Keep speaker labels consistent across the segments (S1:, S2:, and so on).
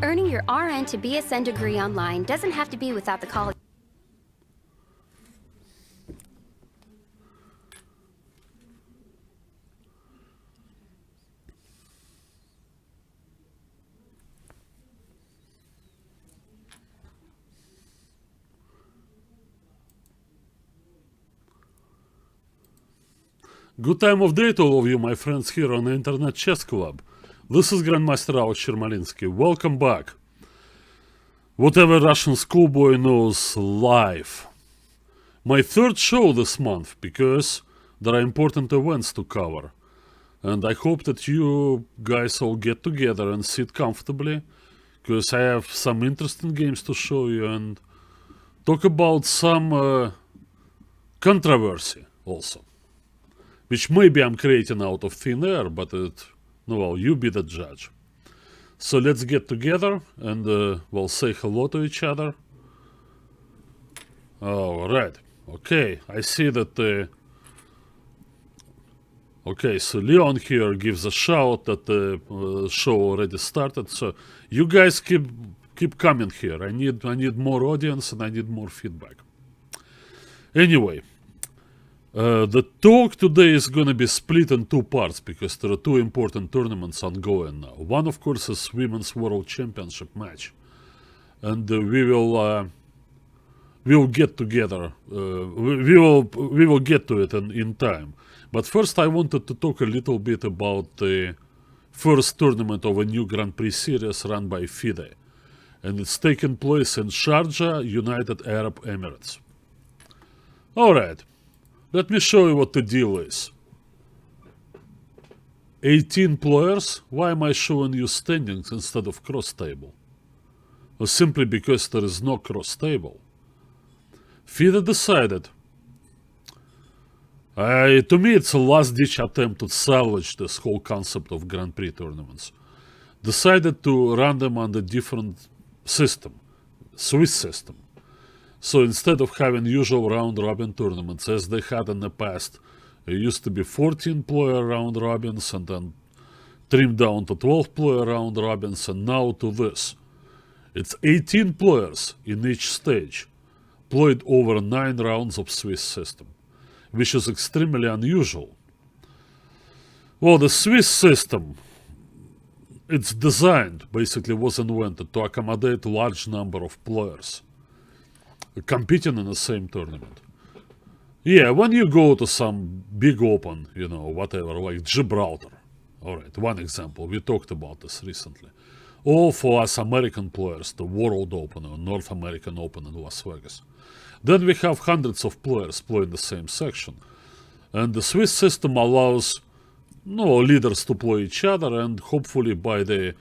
S1: Earning your RN to BSN degree online doesn't have to be without the college.
S2: Good time of day to all of you, my friends, here on the Internet Chess Club. This is Grandmaster Alex Yermolinsky. Welcome back. Whatever Russian schoolboy knows live. My third show this month, because there are important events to cover. And I hope that you guys all get together and sit comfortably, because I have some interesting games to show you and talk about some controversy also. Which maybe I'm creating out of thin air, but well, you be the judge. So let's get together and we'll say hello to each other. Alright, okay, I see that... okay, so Leon here gives a shout that the show already started, so you guys keep coming here. I need more audience and I need more feedback. Anyway. The talk today is going to be split in two parts because there are two important tournaments ongoing now. One, of course, is Women's World Championship match, and we will get together. We will get to it in time. But first, I wanted to talk a little bit about the first tournament of a new Grand Prix series run by FIDE, and it's taking place in Sharjah, United Arab Emirates. All right. Let me show you what the deal is. 18 players. Why am I showing you standings instead of cross table? Well, simply because there is no cross table. FIDE decided. To me, it's a last-ditch attempt to salvage this whole concept of Grand Prix tournaments. Decided to run them on a different system, Swiss system. So instead of having usual round-robin tournaments, as they had in the past, it used to be 14-player round-robins and then trimmed down to 12-player round-robins, and now to this. It's 18 players in each stage, played over 9 rounds of Swiss system, which is extremely unusual. Well, the Swiss system, it's designed, basically was invented to accommodate a large number of players competing in the same tournament. Yeah, when you go to some big open, you know, whatever, like Gibraltar. Alright, one example, we talked about this recently. Or for us American players, the World Open or North American Open in Las Vegas. Then we have hundreds of players playing the same section. And the Swiss system allows leaders to play each other, and hopefully by the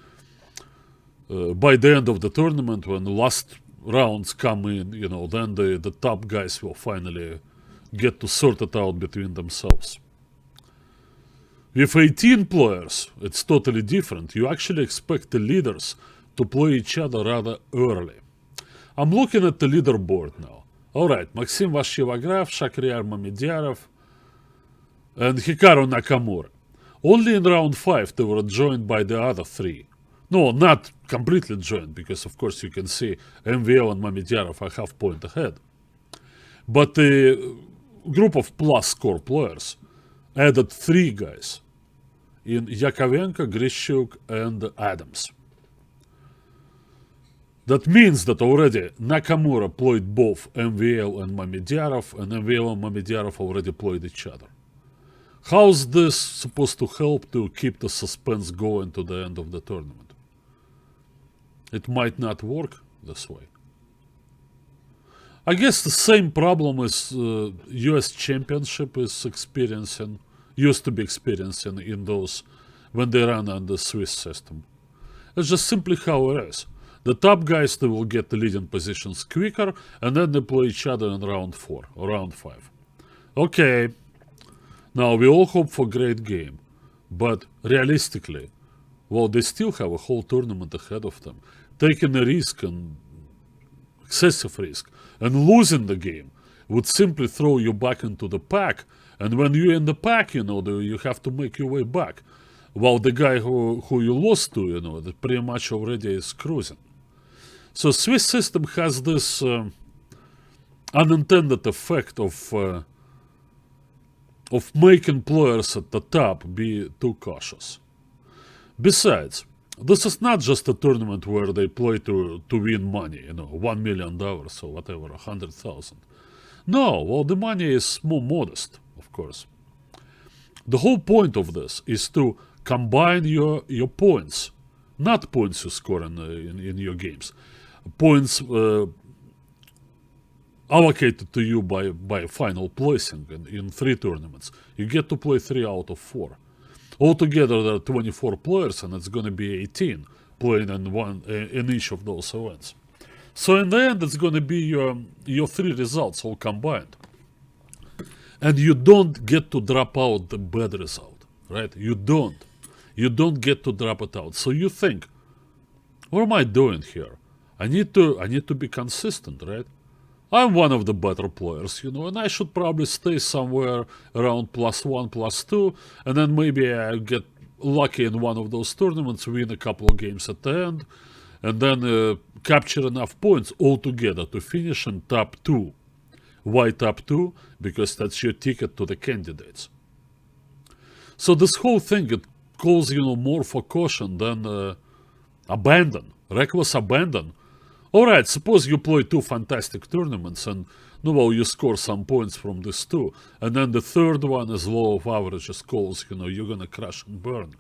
S2: end of the tournament, when the last rounds come in, then the top guys will finally get to sort it out between themselves. With 18 players, it's totally different. You actually expect the leaders to play each other rather early. I'm looking at the leaderboard now. Alright, Maxim Vachiv-Agraf, Shakhriyar Mamedyanov, and Hikaru Nakamura. Only in round 5 they were joined by the other 3. No, not completely joined, because of course you can see MVL and Mamedyanov are half point ahead. But the group of plus score players added 3 guys in Yakavenko, Grischuk and Adams. That means that already Nakamura played both MVL and Mamedyanov, and MVL and Mamedyanov already played each other. How's this supposed to help to keep the suspense going to the end of the tournament? It might not work this way. I guess the same problem as US Championship is used to be experiencing in those when they run on the Swiss system. It's just simply how it is. The top guys, they will get the leading positions quicker, and then they play each other in round 4 or round 5. Okay, now we all hope for a great game, but realistically, well, they still have a whole tournament ahead of them. Taking a risk, and excessive risk, and losing the game would simply throw you back into the pack, and when you're in the pack, you have to make your way back. while the guy who you lost to, that pretty much already is cruising. So Swiss system has this unintended effect of making players at the top be too cautious. Besides, this is not just a tournament where they play to win money, $1 million or whatever, 100,000. No, well, the money is more modest, of course. The whole point of this is to combine your points, not points you score in your games, points allocated to you by final placing in 3 tournaments. You get to play 3 out of 4. Altogether, there are 24 players, and it's going to be 18 playing in each of those events. So in the end, it's going to be your 3 results all combined. And you don't get to drop out the bad result, right? You don't get to drop it out. So you think, what am I doing here? I need to be consistent, right? I'm one of the better players, and I should probably stay somewhere around +1, +2, and then maybe I get lucky in one of those tournaments, win a couple of games at the end, and then capture enough points altogether to finish in top 2. Why top 2? Because that's your ticket to the candidates. So this whole thing, it calls, more for caution than abandon, reckless abandon. Alright, suppose you play 2 fantastic tournaments and, you score some points from these 2, and then the third one is law of averages calls, you're gonna crash and burn.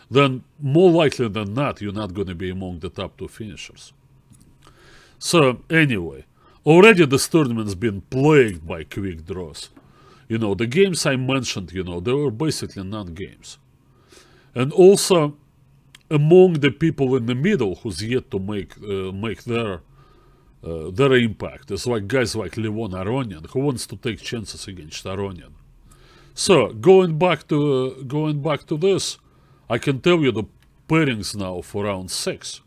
S2: Then, more likely than not, you're not gonna be among the top 2 finishers. So, anyway, already this tournament's been plagued by quick draws. The games I mentioned, they were basically non-games. And also, among the people in the middle who's yet to make their impact, is like guys like Levon Aronian, who wants to take chances against Aronian. So going back to this, I can tell you the pairings now for round 6,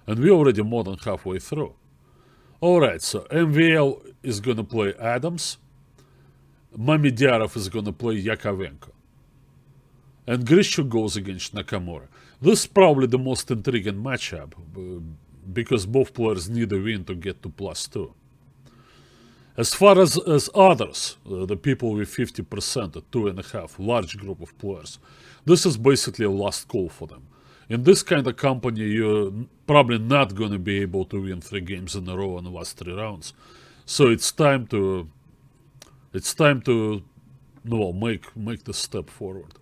S2: and we're already more than halfway through. Alright, so MVL is gonna play Adams, Mamidyarov is gonna play Yakavenko, and Grischuk goes against Nakamura. This is probably the most intriguing matchup, because both players need a win to get to +2. As far as others, the people with 50% at 2.5, large group of players, this is basically a last call for them. In this kind of company, you're probably not going to be able to win 3 games in a row in the last 3 rounds. So it's time to make the step forward.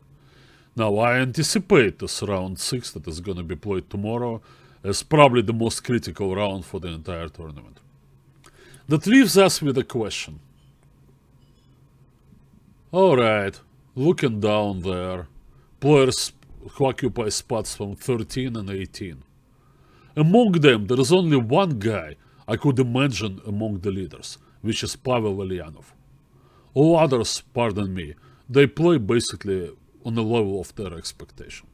S2: Now, I anticipate this round 6 that is going to be played tomorrow as probably the most critical round for the entire tournament. That leaves us with a question. Alright, looking down there, players who occupy spots from 13 and 18. Among them, there is only one guy I could imagine among the leaders, which is Pavel Eljanov. All others, pardon me, they play basically on the level of their expectation.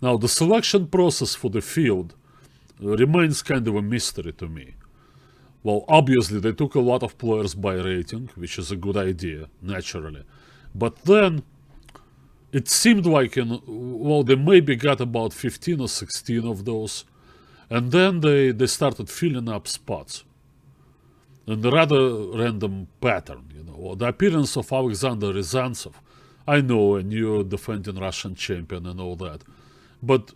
S2: Now, the selection process for the field remains kind of a mystery to me. Well, obviously, they took a lot of players by rating, which is a good idea, naturally. But then, it seemed like, they maybe got about 15 or 16 of those, and then they started filling up spots. In a rather random pattern, The appearance of Alexander Riazantsev, I know, a new defending Russian champion and all that, but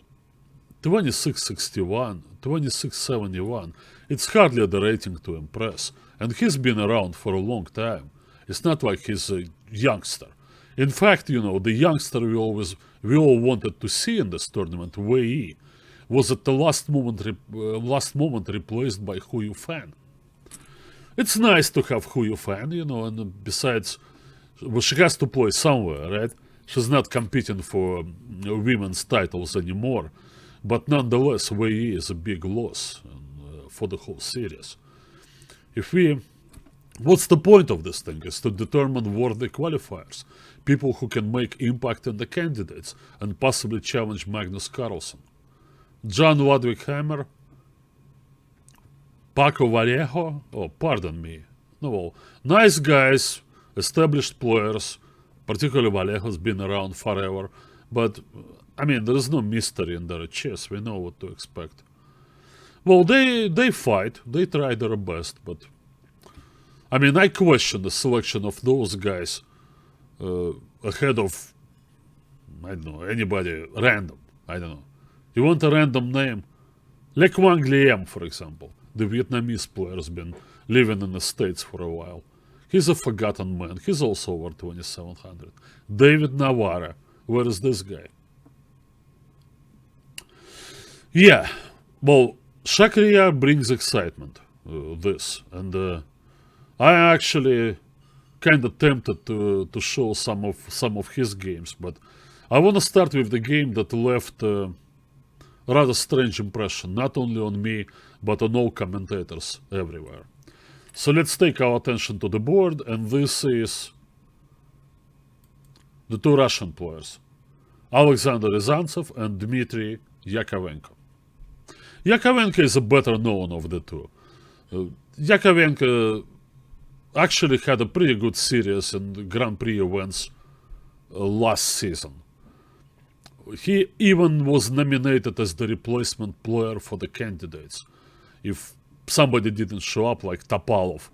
S2: 2661, 2671, it's hardly the rating to impress, and he's been around for a long time. It's not like he's a youngster. In fact, the youngster we all wanted to see in this tournament, Wei, was at the last moment replaced by Hu Yufan. It's nice to have Hu Yufan, and besides, she has to play somewhere, right? She's not competing for women's titles anymore, but nonetheless, Wei is a big loss for the whole series. What's the point of this thing? Is to determine worthy qualifiers, people who can make impact in the candidates and possibly challenge Magnus Carlsen. John Ludwig Hammer, Paco Vallejo, pardon me. No, nice guys, established players, particularly Vallejo's been around forever, But, I mean, there is no mystery in their chess. We know what to expect. Well, they fight. They try their best, but... I mean, I question the selection of those guys ahead of, I don't know, anybody random. I don't know. You want a random name? Like Wang Liam, for example. The Vietnamese player has been living in the States for a while. He's a forgotten man. He's also over 2700. David Navarra. Where is this guy? Yeah. Well, Shakriar brings excitement. This. And I actually kind of tempted to show some of his games. But I want to start with the game that left a rather strange impression. Not only on me, but on all commentators everywhere. So let's take our attention to the board, and this is the two Russian players, Alexander Riazantsev and Dmitry Yakavenko. Yakavenko is a better known of the two. Yakavenko actually had a pretty good series in the Grand Prix events last season. He even was nominated as the replacement player for the candidates. If somebody didn't show up, like Topalov,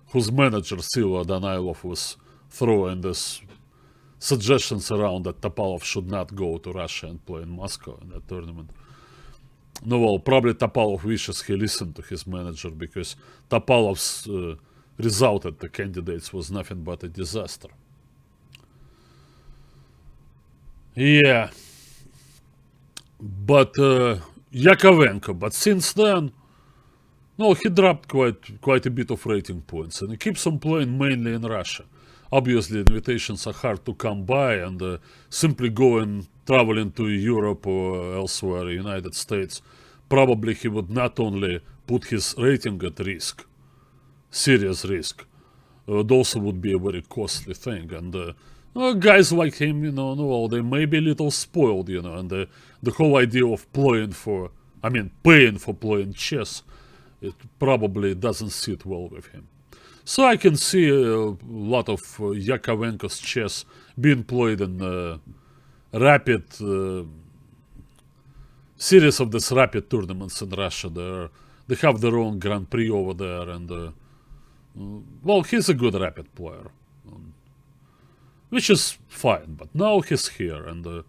S2: whose manager Silva Danailov was throwing these suggestions around that Topalov should not go to Russia and play in Moscow in that tournament. No, well, probably Topalov wishes he listened to his manager, because Topalov's result at the candidates was nothing but a disaster. Yeah. But Yakavenko, but since then, no, he dropped quite a bit of rating points, and he keeps on playing mainly in Russia. Obviously, invitations are hard to come by, and simply traveling to Europe or elsewhere, United States, probably he would not only put his rating at risk, serious risk, it also would be a very costly thing. And guys like him, well, they may be a little spoiled, and the whole idea of paying for playing chess, it probably doesn't sit well with him. So I can see a lot of Yakavenko's chess being played in rapid series of these rapid tournaments in Russia. They have their own Grand Prix over there, and well, he's a good rapid player, which is fine. But now he's here, and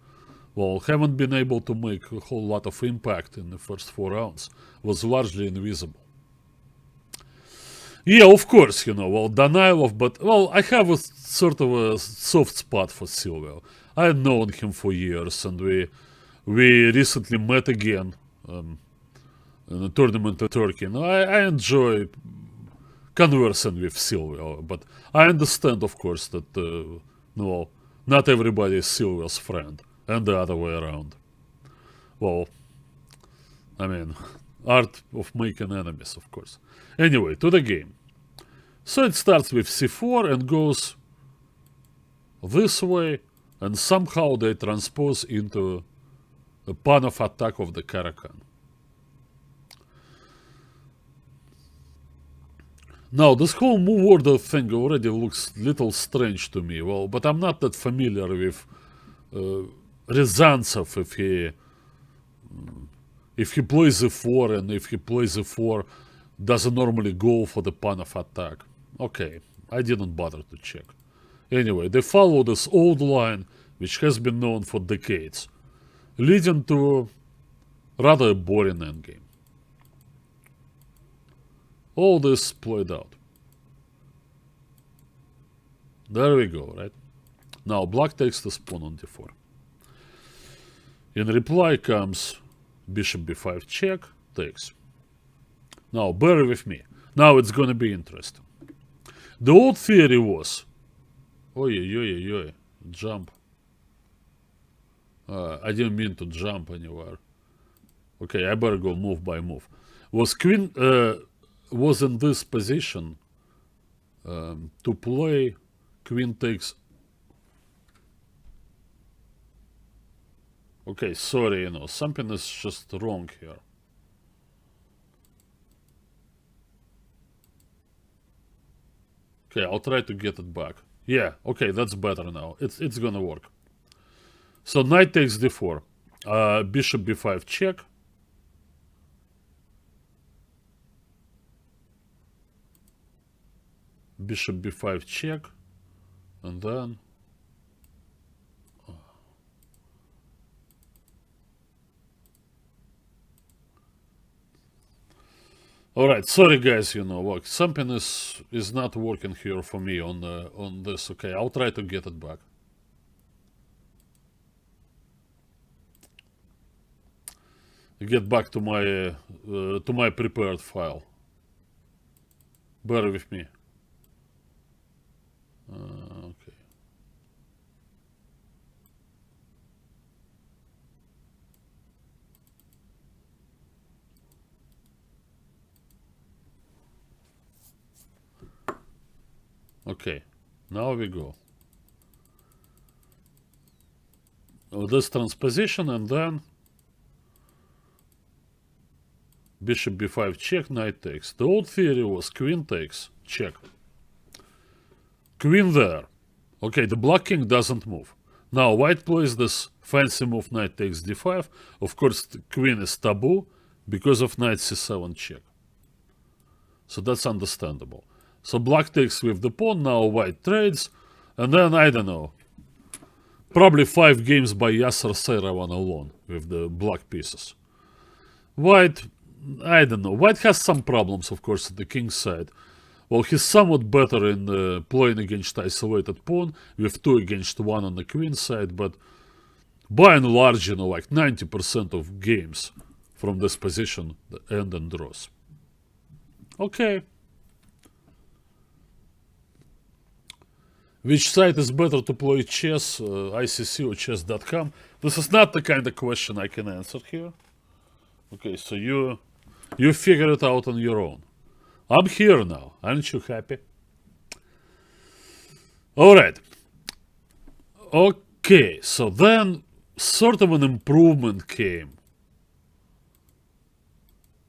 S2: well, haven't been able to make a whole lot of impact in the first 4 rounds. Was largely invisible. Yeah, of course, well, Danailov, but, well, I have a sort of a soft spot for Silvio. I've known him for years, and we recently met again in a tournament in Turkey. And I enjoy conversing with Silvio, but I understand, of course, that, no, not everybody is Silvio's friend, and the other way around. Well, I mean, art of making enemies, of course. Anyway, to the game. So it starts with c4 and goes this way, and somehow they transpose into a pawn of attack of the Caracan. Now, this whole move order thing already looks a little strange to me. Well, but I'm not that familiar with Riazantsev if he plays e4, and if he plays e4, doesn't normally go for the pawn of attack. Okay, I didn't bother to check. Anyway, they follow this old line, which has been known for decades, leading to rather a boring endgame. All this played out. There we go, right? Now, black takes the pawn on d4. In reply comes bishop b5 check, takes. Now, bear with me. Now it's gonna be interesting. The old theory was... Jump. I didn't mean to jump anywhere. Okay, I better go move by move. Was queen... was in this position to play queen takes... Okay, sorry, something is just wrong here. Okay, I'll try to get it back. Yeah, okay, that's better now. It's gonna work. So knight takes d4. Bishop b5 check. Bishop b5 check. And then... Alright, sorry guys, look, something is not working here for me on this. Okay, I'll try to get it back. Get back to my prepared file. Bear with me. Okay. Okay, now we go. This transposition, and then bishop b5 check, knight takes. The old theory was queen takes, check. Queen there. Okay, the black king doesn't move. Now white plays this fancy move, knight takes d5. Of course, the queen is taboo because of knight c7 check. So that's understandable. So black takes with the pawn, now white trades, and then, I don't know, probably 5 games by Yasser Seirawan alone with the black pieces. White, I don't know, white has some problems, of course, at the king's side. Well, he's somewhat better in playing against isolated pawn, with 2 against 1 on the queen side, but by and large, like 90% of games from this position end in draws. Okay. Which site is better to play chess, ICC or chess.com? This is not the kind of question I can answer here. Okay, so you figure it out on your own. I'm here now. Aren't you happy? Alright. Okay, so then sort of an improvement came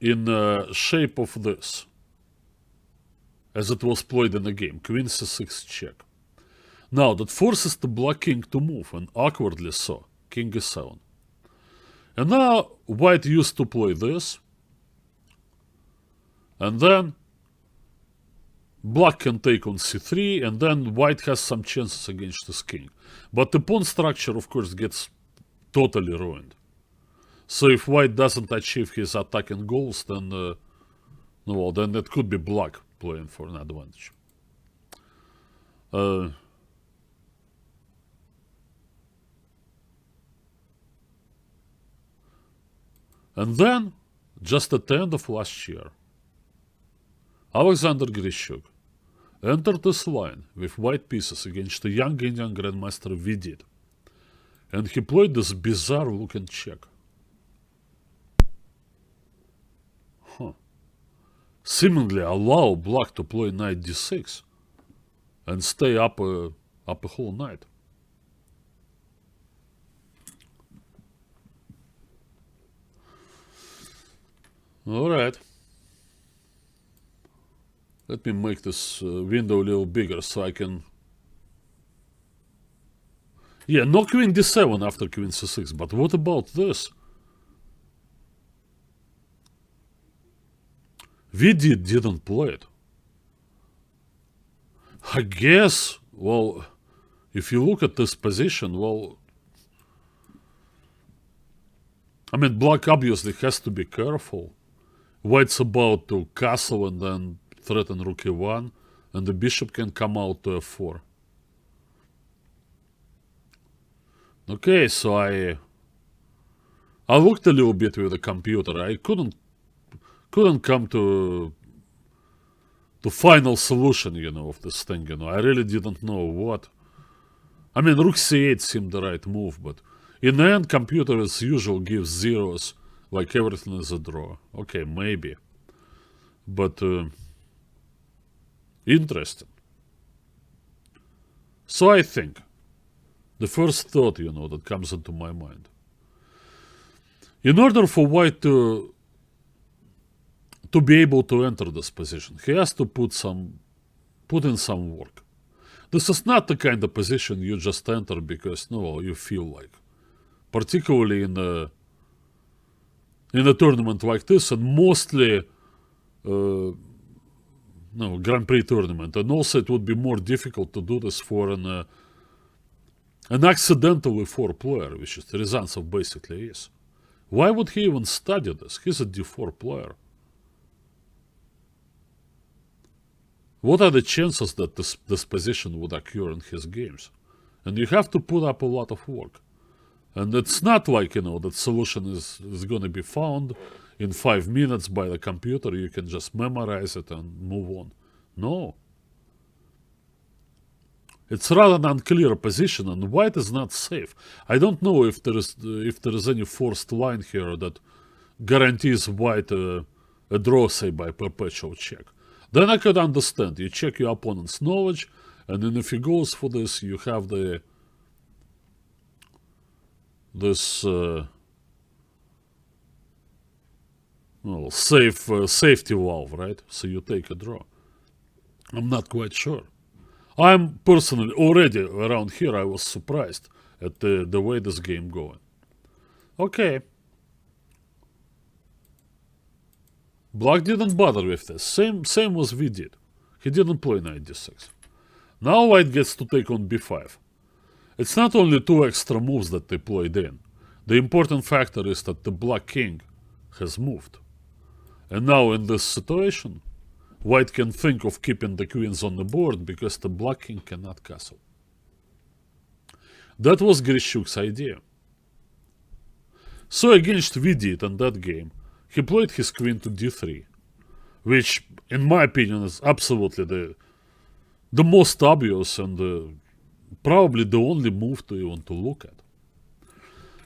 S2: in shape of this, as it was played in the game. Queen c6 check. Now, that forces the black king to move, and awkwardly so, king e7. And now, white used to play this, and then black can take on c3, and then white has some chances against his king. But the pawn structure, of course, gets totally ruined. So if white doesn't achieve his attacking goals, then, well, then it could be black playing for an advantage. And then, just at the end of last year, Alexander Grischuk entered this line with white pieces against a young Indian grandmaster Vidit, and he played this bizarre-looking check. Seemingly allow black to play knight d6 and stay up a whole night. Alright. Let me make this window a little bigger so I can... Yeah, no queen d7 after queen c6, but what about this? Vidit didn't play it. I guess, well, if you look at this position, well... I mean, black obviously has to be careful. White's about to castle and then threaten rook e1, and the bishop can come out to f4. Okay, so I looked a little bit with the computer. I couldn't come to final solution, of this thing, I really didn't know what. I mean, rook c8 seemed the right move, but in the end, computer as usual gives zeros, like everything is a draw. Okay, maybe. But interesting. So I think the first thought, that comes into my mind. In order for white to be able to enter this position, he has to put in some work. This is not the kind of position you just enter because, no, you feel like. particularly in a tournament like this, and mostly Grand Prix tournament. And also it would be more difficult to do this for an accidentally 4 player, which is Riazantsev basically is. Why would he even study this? He's a d4 player. What are the chances that this position would occur in his games? And you have to put up a lot of work. And it's not like, that solution is going to be found in 5 minutes by the computer. You can just memorize it and move on. No. It's rather an unclear position, and white is not safe. I don't know if there is any forced line here that guarantees white a draw, say, by perpetual check. Then I could understand. You check your opponent's knowledge, and then if he goes for this, you have safety valve, right? So you take a draw. I'm not quite sure. I'm personally already around here. I was surprised at the way this game going. Okay. Black didn't bother with this. Same as we did. He didn't play knight d6. Now white gets to take on b5. It's not only 2 extra moves that they played in. The important factor is that the black king has moved. And now in this situation, white can think of keeping the queens on the board because the black king cannot castle. That was Grischuk's idea. So against Vidit in that game, he played his queen to d3, which, in my opinion, is absolutely the most obvious and probably the only move to even to look at.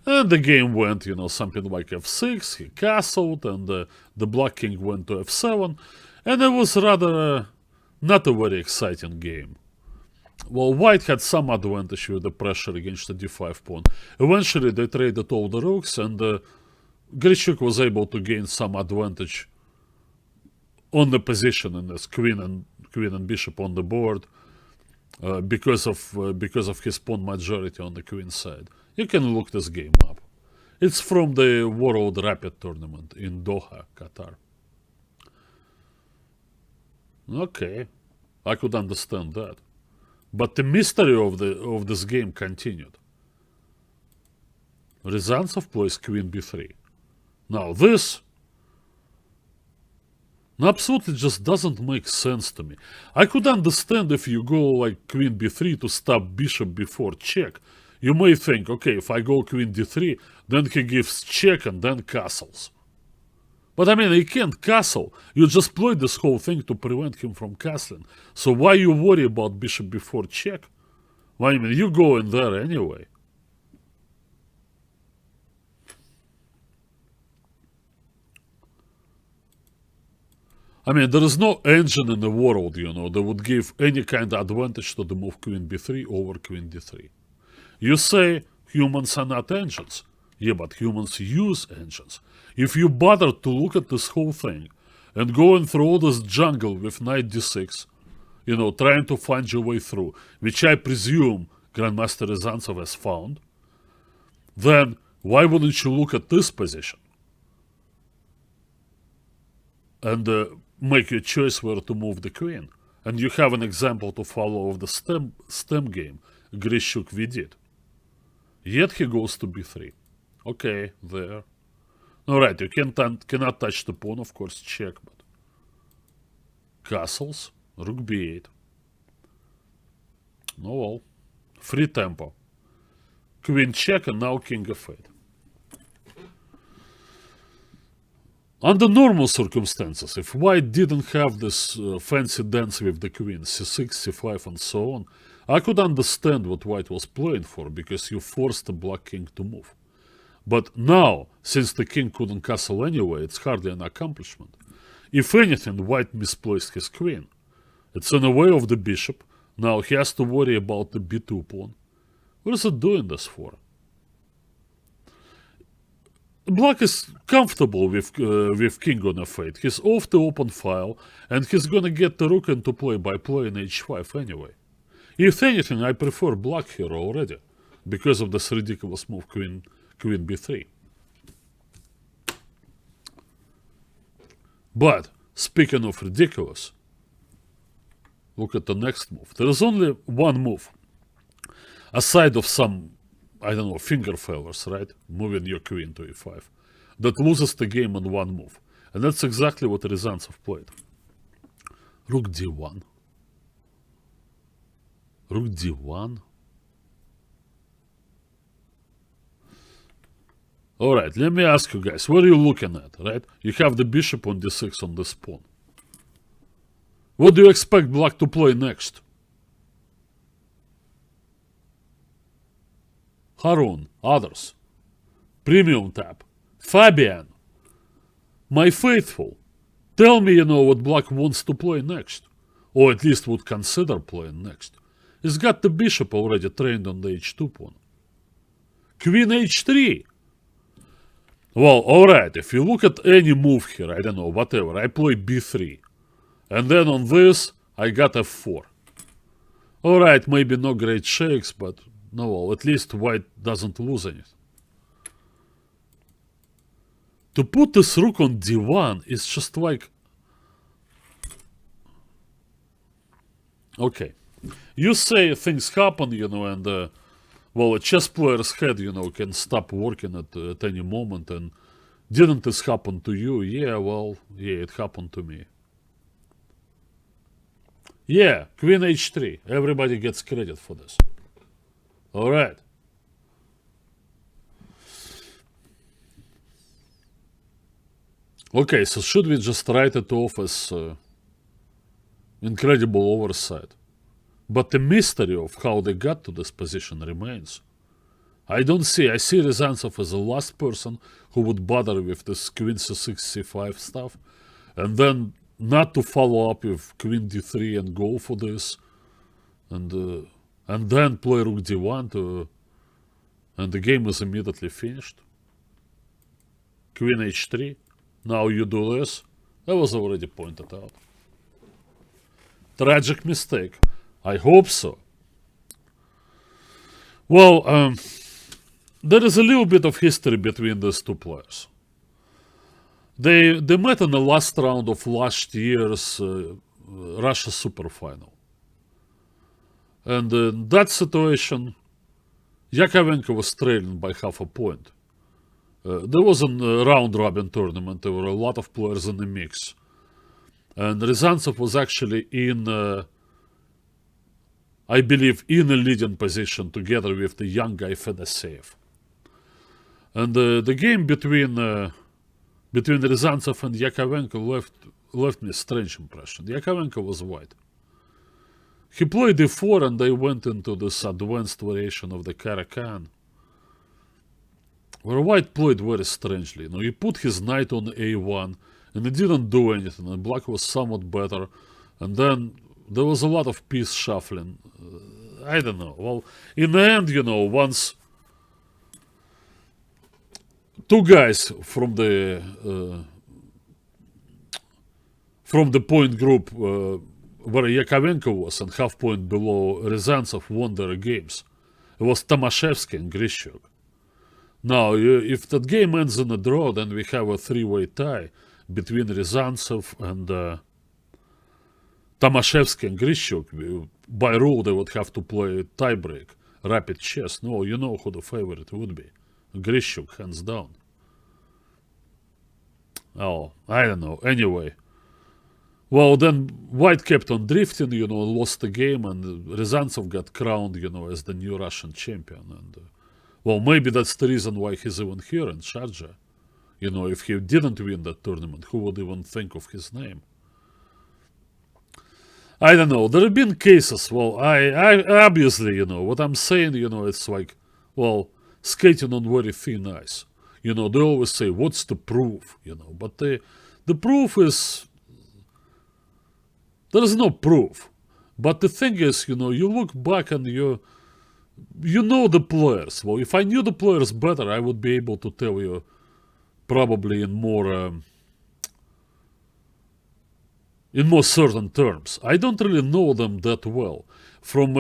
S2: And the game went, something like f6, he castled, and the black king went to f7, and it was rather not a very exciting game. Well, white had some advantage with the pressure against the d5 pawn. Eventually they traded all the rooks, and Grischuk was able to gain some advantage on the position in his queen and bishop on the board because of his pawn majority on the queen side. You can look this game up. It's from the World Rapid Tournament in Doha, Qatar. Okay, I could understand that. But the mystery of this game continued. Riazantsev plays queen b3. Now this absolutely just doesn't make sense to me. I could understand if you go like queen b3 to stop bishop b4 check. You may think, okay, if I go queen d3, then he gives check and then castles. But I mean, he can't castle. You just played this whole thing to prevent him from castling. So why you worry about bishop b4 check? Well, I mean, you go in there anyway. I mean, there is no engine in the world, that would give any kind of advantage to the move queen b3 over queen d3. You say humans are not engines. Yeah, but humans use engines. If you bother to look at this whole thing and going through all this jungle with knight d6, trying to find your way through, which I presume Grandmaster Riazantsev has found, then why wouldn't you look at this position and make your choice where to move the queen? And you have an example to follow of the stem game, Grischuk Vidit. Yet he goes to b3. Okay, there. Alright, you cannot touch the pawn, of course, check, but castles, rook b8. No, well, free tempo. Queen check and now king f8. Under normal circumstances, if white didn't have this fancy dance with the queen, c6, c5 and so on, I could understand what white was playing for, because you forced the black king to move. But now, since the king couldn't castle anyway, it's hardly an accomplishment. If anything, white misplaced his queen. It's in the way of the bishop. Now he has to worry about the b2 pawn. What is it doing this for? Black is comfortable with king on f8. He's off the open file, and he's gonna get the rook into play by playing h5 anyway. If anything, I prefer black here already, because of this ridiculous move queen queen b3. But, speaking of ridiculous, look at the next move. There is only one move, aside of some, I don't know, finger failures, right? Moving your queen to e5, that loses the game on one move. And that's exactly what Riazantsev played. Rook d1. Rook d1. Alright, let me ask you guys, what are you looking at, right? You have the bishop on d6 on this pawn. What do you expect black to play next? Harun, others. Premium tab. Fabian. My faithful. Tell me, what black wants to play next. Or at least would consider playing next. He's got the bishop already trained on the h2 pawn. Queen h3. Well, alright, if you look at any move here, I don't know, whatever, I play b3. And then on this, I got f4. Alright, maybe no great shakes, but no, well, at least white doesn't lose anything. To put this rook on d1 is just like... Okay. You say things happen, and... well, a chess player's head, can stop working at any moment, and didn't this happen to you? Yeah, well, yeah, it happened to me. Yeah, queen h3. Everybody gets credit for this. Alright. Okay, so should we just write it off as incredible oversight? But the mystery of how they got to this position remains. I see Riazantsev as the last person who would bother with this queen c6, c5 stuff, and then not to follow up with queen d3 and go for this, and then play rook d1 and the game is immediately finished. Queen h3. Now you do this. That was already pointed out. Tragic mistake. I hope so. Well, there is a little bit of history between these two players. They met in the last round of last year's Russia Super Final. And in that situation, Yakavenko was trailing by half a point. There was a round-robin tournament. There were a lot of players in the mix. And Riazantsev was actually in, I believe, in a leading position together with the young guy Fedoseev. And the game between Riazantsev and Yakavenko left me a strange impression. Yakavenko was white. He played e4 and they went into this advanced variation of the Caracan, where white played very strangely. He put his knight on a1 and it didn't do anything, and black was somewhat better. And then there was a lot of piece shuffling. I don't know. Well, in the end, once two guys from the point group where Yakavenko was and half point below Riazantsev won their games. It was Tomasvsky and Grischuk. Now, if that game ends in a draw, then we have a three-way tie between Riazantsev and Tomasvsky and Grischuk. By rule, they would have to play tiebreak, rapid chess. No, you know who the favorite would be. Grischuk, hands down. Oh, I don't know. Anyway. Well, then white kept on drifting, lost the game, and Riazantsev got crowned, as the new Russian champion. And well, maybe that's the reason why he's even here in Sharjah. If he didn't win that tournament, who would even think of his name? I don't know. There have been cases. Well, I obviously, what I'm saying, it's like, well, skating on very thin ice. They always say, what's the proof? But the proof is, there is no proof. But the thing is, you look back and you know the players. Well, if I knew the players better, I would be able to tell you probably in more certain terms. I don't really know them that well. From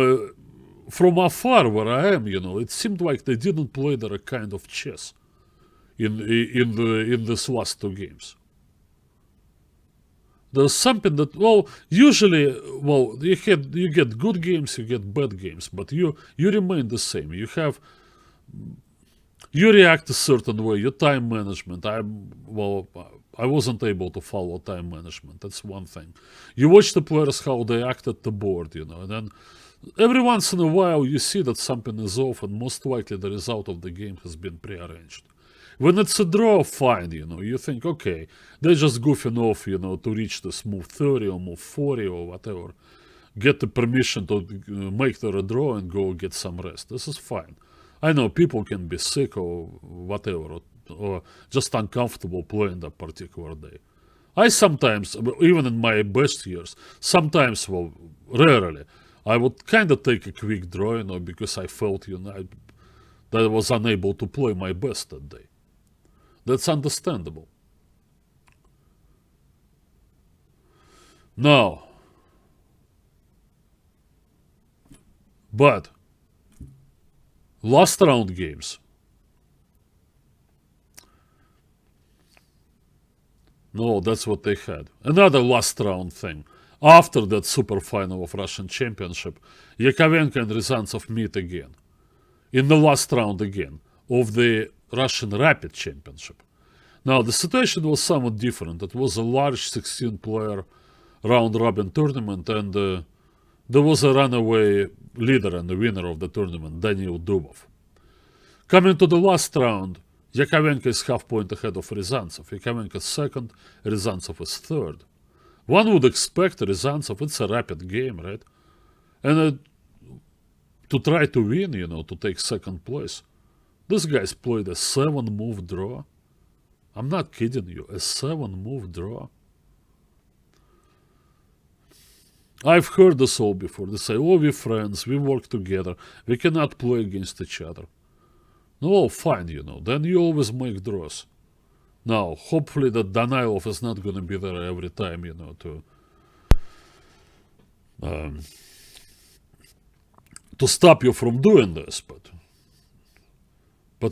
S2: from afar where I am, it seemed like they didn't play their kind of chess in this last two games. There's something that, usually, you get good games, you get bad games, but you remain the same. You react a certain way, your time management. I wasn't able to follow time management. That's one thing. You watch the players, how they act at the board, and then every once in a while you see that something is off, and most likely the result of the game has been prearranged. When it's a draw, fine, you think, okay, they're just goofing off, to reach this move 30 or move 40 or whatever. Get the permission to make their draw and go get some rest. This is fine. I know people can be sick or whatever, or just uncomfortable playing that particular day. I sometimes, even in my best years, sometimes, rarely, I would kind of take a quick draw, because I felt, that I was unable to play my best that day. That's understandable. Now, but last round games. No, that's what they had. Another last round thing. After that super final of Russian Championship, Yakavenko and Riazantsev meet again. In the last round again of the Russian Rapid Championship. Now, the situation was somewhat different. It was a large 16-player round-robin tournament, and there was a runaway leader and the winner of the tournament, Daniil Dubov. Coming to the last round, Yakavenko is half-point ahead of Riazantsev. Yakavenko is second, Riazantsev is third. One would expect Riazantsev, it's a rapid game, right? And to try to win, to take second place. This guy's played a 7-move draw. I'm not kidding you, a 7-move draw. I've heard this all before. They say, we're friends, we work together, we cannot play against each other. No, fine, then you always make draws. Now, hopefully that Danilov is not going to be there every time, to stop you from doing this, but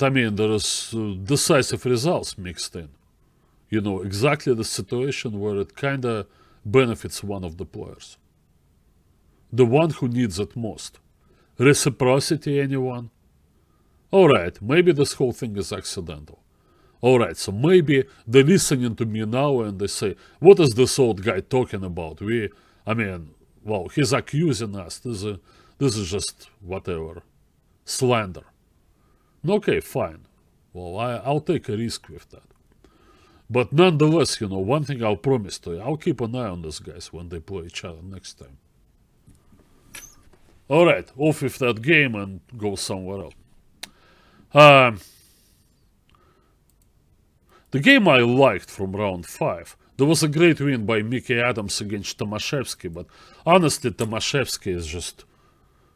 S2: I mean, there is decisive results mixed in. Exactly the situation where it kind of benefits one of the players. The one who needs it most. Reciprocity, anyone? Alright, maybe this whole thing is accidental. Alright, so maybe they're listening to me now and they say, what is this old guy talking about? He's accusing us. This is just whatever. Slander. Okay, fine. I'll take a risk with that. But nonetheless, one thing I'll promise to you, I'll keep an eye on these guys when they play each other next time. Alright, off with that game and go somewhere else. The game I liked from round 5, there was a great win by Mickey Adams against Tomasvsky, but honestly, Tomasvsky is just...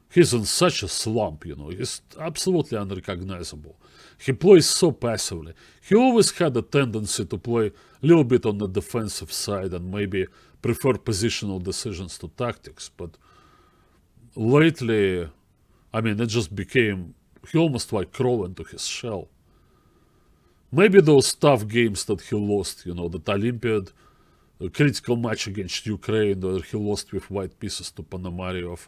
S2: He's in such a slump, he's absolutely unrecognizable. He plays so passively. He always had a tendency to play a little bit on the defensive side and maybe prefer positional decisions to tactics, but lately, it just became, he almost crawl into his shell. Maybe those tough games that he lost, that Olympiad, a critical match against Ukraine, where he lost with white pieces to Ponomaryov.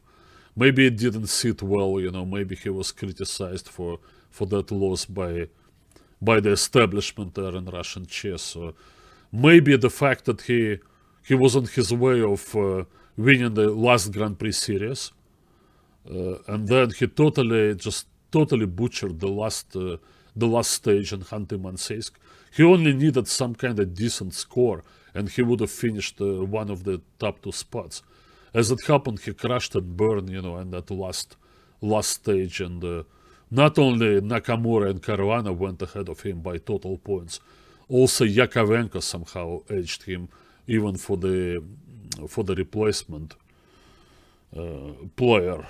S2: Maybe it didn't sit well, maybe he was criticized for that loss by the establishment there in Russian chess. Maybe the fact that he was on his way of winning the last Grand Prix series, and then he totally butchered the last stage in Khanty-Mansiysk. He only needed some kind of decent score, and he would have finished one of the top 2 spots. As it happened, he crashed and burned, in that last stage, and not only Nakamura and Caruana went ahead of him by total points, also Yakavenko somehow edged him, even for the replacement player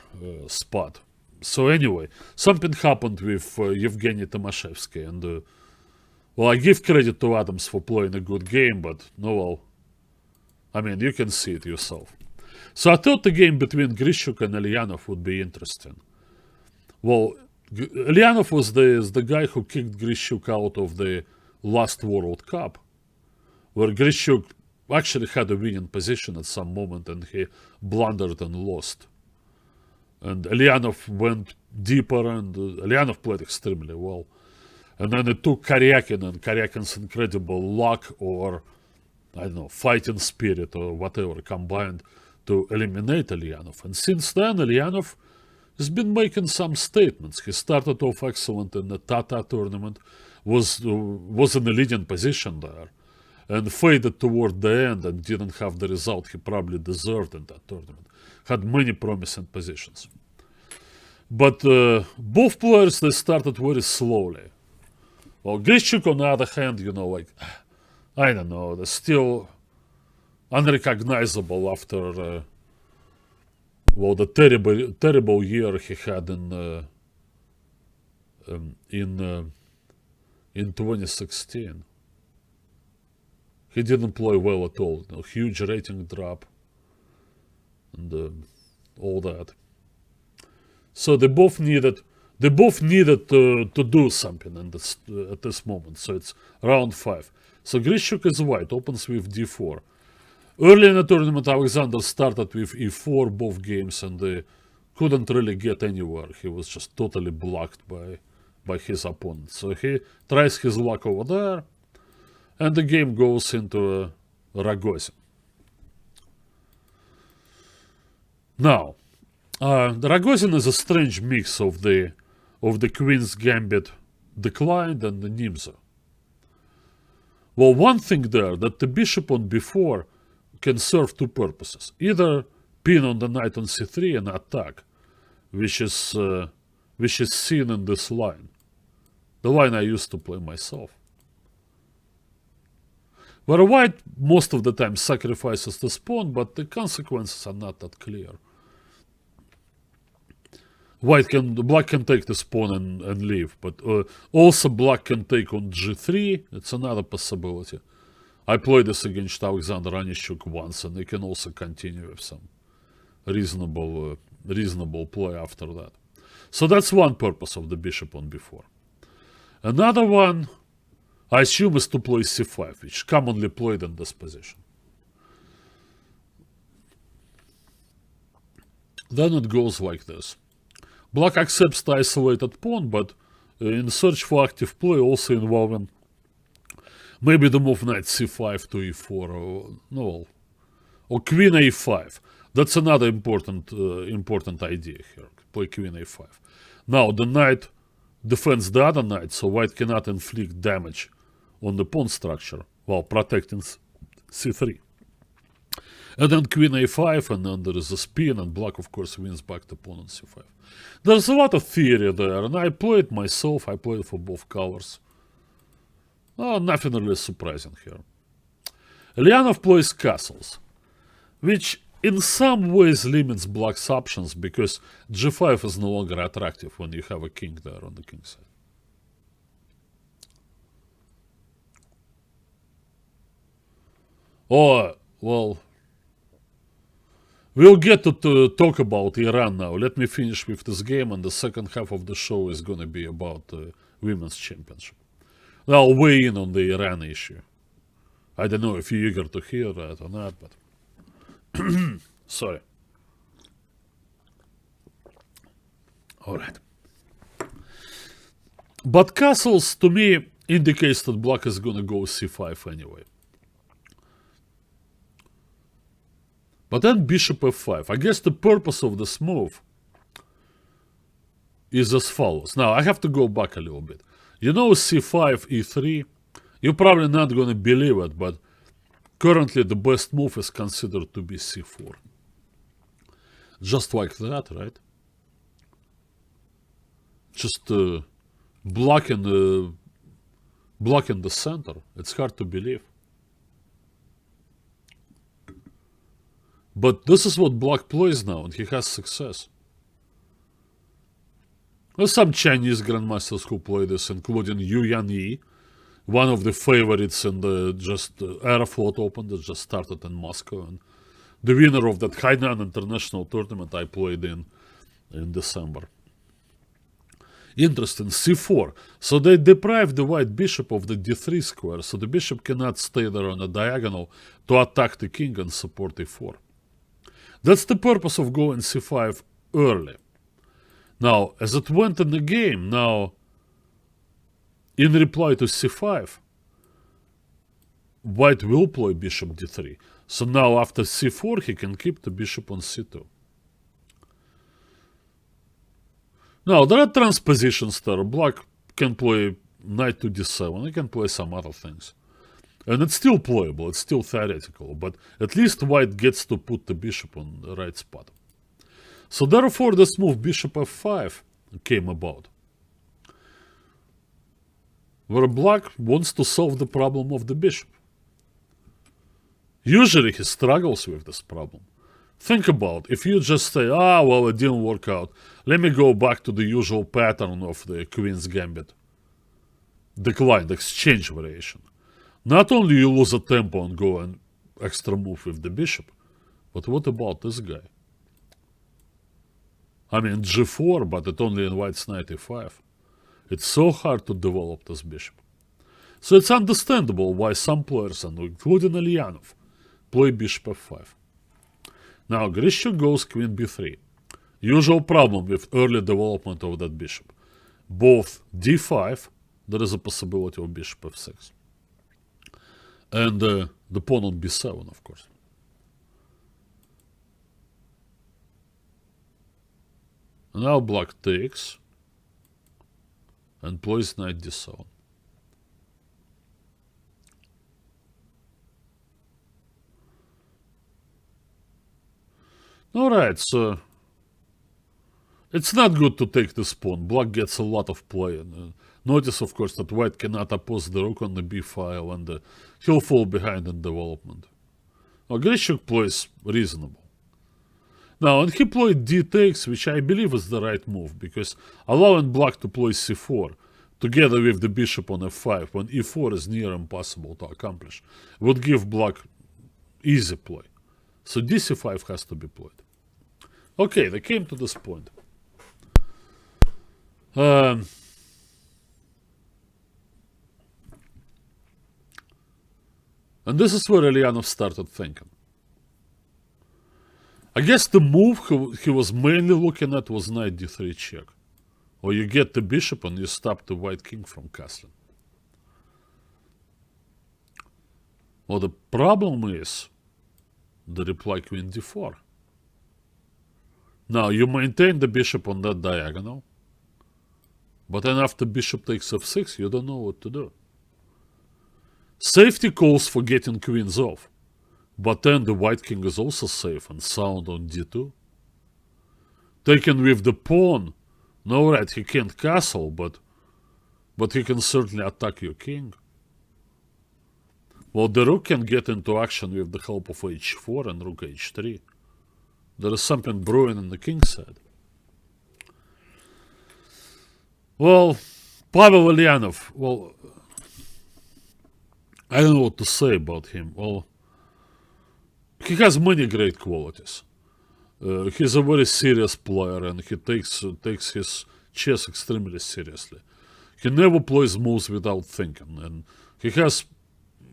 S2: spot. So anyway, something happened with Yevgeny Tomasvsky, and I give credit to Adams for playing a good game, but you can see it yourself. So I thought the game between Grischuk and Eljanov would be interesting. Well, Eljanov was the guy who kicked Grischuk out of the last World Cup, where Grischuk actually had a winning position at some moment and he blundered and lost. And Eljanov went deeper, and Eljanov played extremely well. And then it took Karyakin and Karyakin's incredible luck, or I don't know, fighting spirit or whatever combined to eliminate Eljanov. And since then, Eljanov has been making some statements. He started off excellent in the Tata tournament, was in a leading position there, and faded toward the end and didn't have the result he probably deserved in that tournament. Had many promising positions. But both players, they started very slowly. Well, Grischuk, on the other hand, I don't know, they're still unrecognizable after, the terrible year he had in 2016. He didn't play well at all. Huge rating drop and all that. So they both needed to do something at this moment. So it's round 5. So Grischuk is white, opens with d4. Early in the tournament, Alexander started with e4 both games, and they couldn't really get anywhere. He was just totally blocked by his opponent. So he tries his luck over there, and the game goes into Ragozin. Now, the Ragozin is a strange mix of the Queen's Gambit declined and the Nimzo. Well, one thing there, that the bishop on b4 can serve two purposes. Either pin on the knight on c3 and attack, which is seen in this line. The line I used to play myself. Where white most of the time sacrifices the pawn, but the consequences are not that clear. Black can take this pawn and leave, but also black can take on g3. It's another possibility. I played this against Alexander Anishchuk once, and they can also continue with some reasonable play after that. So that's one purpose of the bishop on b4. Another one, I assume, is to play c5, which is commonly played in this position. Then it goes like this. Black accepts the isolated pawn, but in search for active play, also involving maybe the move knight c5 to e4, or queen a5. That's another important idea here. Play queen a5. Now the knight defends the other knight, so white cannot inflict damage on the pawn structure while protecting c3. And then queen a5, and then there is a spin, and black, of course, wins back the pawn on c5. There's a lot of theory there, and I played myself. I played for both colors. Nothing really surprising here. Eljanov plays castles, which in some ways limits black's options, because g5 is no longer attractive when you have a king there on the king side. Well, we'll get to talk about Iran now. Let me finish with this game, and the second half of the show is going to be about the women's championship. I'll weigh in on the Iran issue. I don't know if you're eager to hear that or not, but sorry. All right. But castles, to me, indicates that black is going to go c5 anyway. But then bishop f5. I guess the purpose of this move is as follows. Now, I have to go back a little bit. c5, e3. You're probably not going to believe it, but currently the best move is considered to be c4. Just like that, right? Just blocking the center. It's hard to believe. But this is what black plays now, and he has success. There's some Chinese grandmasters who play this, including Yu Yanyi, one of the favorites in the Aeroflot Open that just started in Moscow, and the winner of that Hainan International tournament I played in December. Interesting, c4. So they deprive the white bishop of the d3 square, so the bishop cannot stay there on a diagonal to attack the king and support e4. That's the purpose of going c5 early. Now, as it went in the game, now, in reply to c5, white will play bishop d3. So now after c4, he can keep the bishop on c2. Now, there are transpositions there. Black can play knight to d7. He can play some other things. And it's still playable. It's still theoretical. But at least white gets to put the bishop on the right spot. So therefore, this move bishop f5 came about, where black wants to solve the problem of the bishop. Usually he struggles with this problem. Think about, if you just say, well, it didn't work out, let me go back to the usual pattern of the queen's gambit. Declined, exchange variation. Not only you lose a tempo and go an extra move with the bishop, but what about this guy? I mean, g4, but it only invites knight e5. It's so hard to develop this bishop. So it's understandable why some players, including Eljanov, play bishop f5. Now Grischuk goes queen b3. Usual problem with early development of that bishop. Both d5, there is a possibility of bishop f6. And the pawn on b7, of course. Now black takes and plays knight d7. Alright, so it's not good to take this pawn. Black gets a lot of play. And, notice, of course, that white cannot oppose the rook on the b file, and he'll fall behind in development. Now, Grischuk plays reasonable. Now, and he played d takes, which I believe is the right move, because allowing black to play c4, together with the bishop on f5, when e4 is near impossible to accomplish, would give black easy play. So dc5 has to be played. Okay, they came to this point. And this is where Eljanov started thinking. I guess the move he was mainly looking at was knight d3 check. Or you get the bishop and you stop the white king from castling. Well, the problem is the reply queen d4. Now, you maintain the bishop on that diagonal, but then after bishop takes f6, you don't know what to do. Safety calls for getting queens off, but then the white king is also safe and sound on d2. Taken with the pawn, no, right, he can't castle, but he can certainly attack your king. Well, the rook can get into action with the help of h4 and rook h3. There is something brewing on the king's side. Well, Pavel Eljanov, well, I don't know what to say about him. Well, he has many great qualities. He's a very serious player, and he takes his chess extremely seriously. He never plays moves without thinking, and he has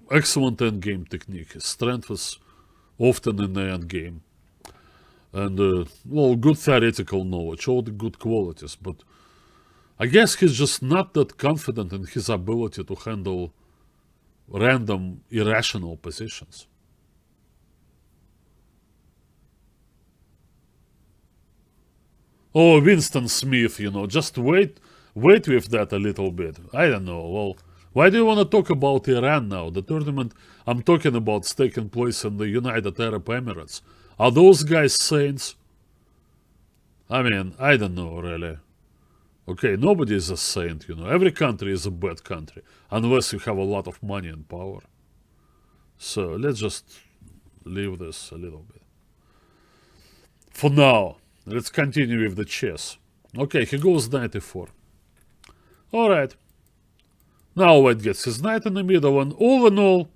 S2: excellent endgame technique. His strength is often in the endgame. And, well, good theoretical knowledge, all the good qualities, but I guess he's just not that confident in his ability to handle random, irrational positions. Oh, Winston Smith, just wait with that a little bit. I don't know, well, why do you want to talk about Iran now? The tournament I'm talking about is taking place in the United Arab Emirates. Are those guys saints? I mean, I don't know, really. Okay, nobody is a saint, Every country is a bad country, unless you have a lot of money and power. So, let's just leave this a little bit. For now, let's continue with the chess. Okay, he goes knight e4. Alright. Now white gets his knight in the middle, and all in all,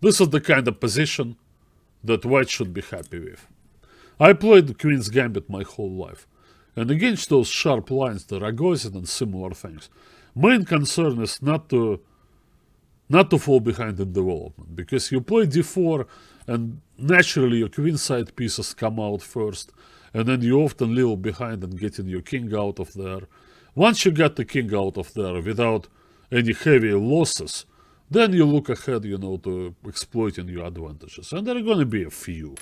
S2: this is the kind of position that white should be happy with. I played the Queen's Gambit my whole life. And against those sharp lines, the Rogozin and similar things, main concern is not to fall behind in development, because you play d4 and naturally your queenside pieces come out first, and then you often little behind and getting your king out of there. Once you get the king out of there without any heavy losses, then you look ahead, to exploiting your advantages. And there are going to be a few.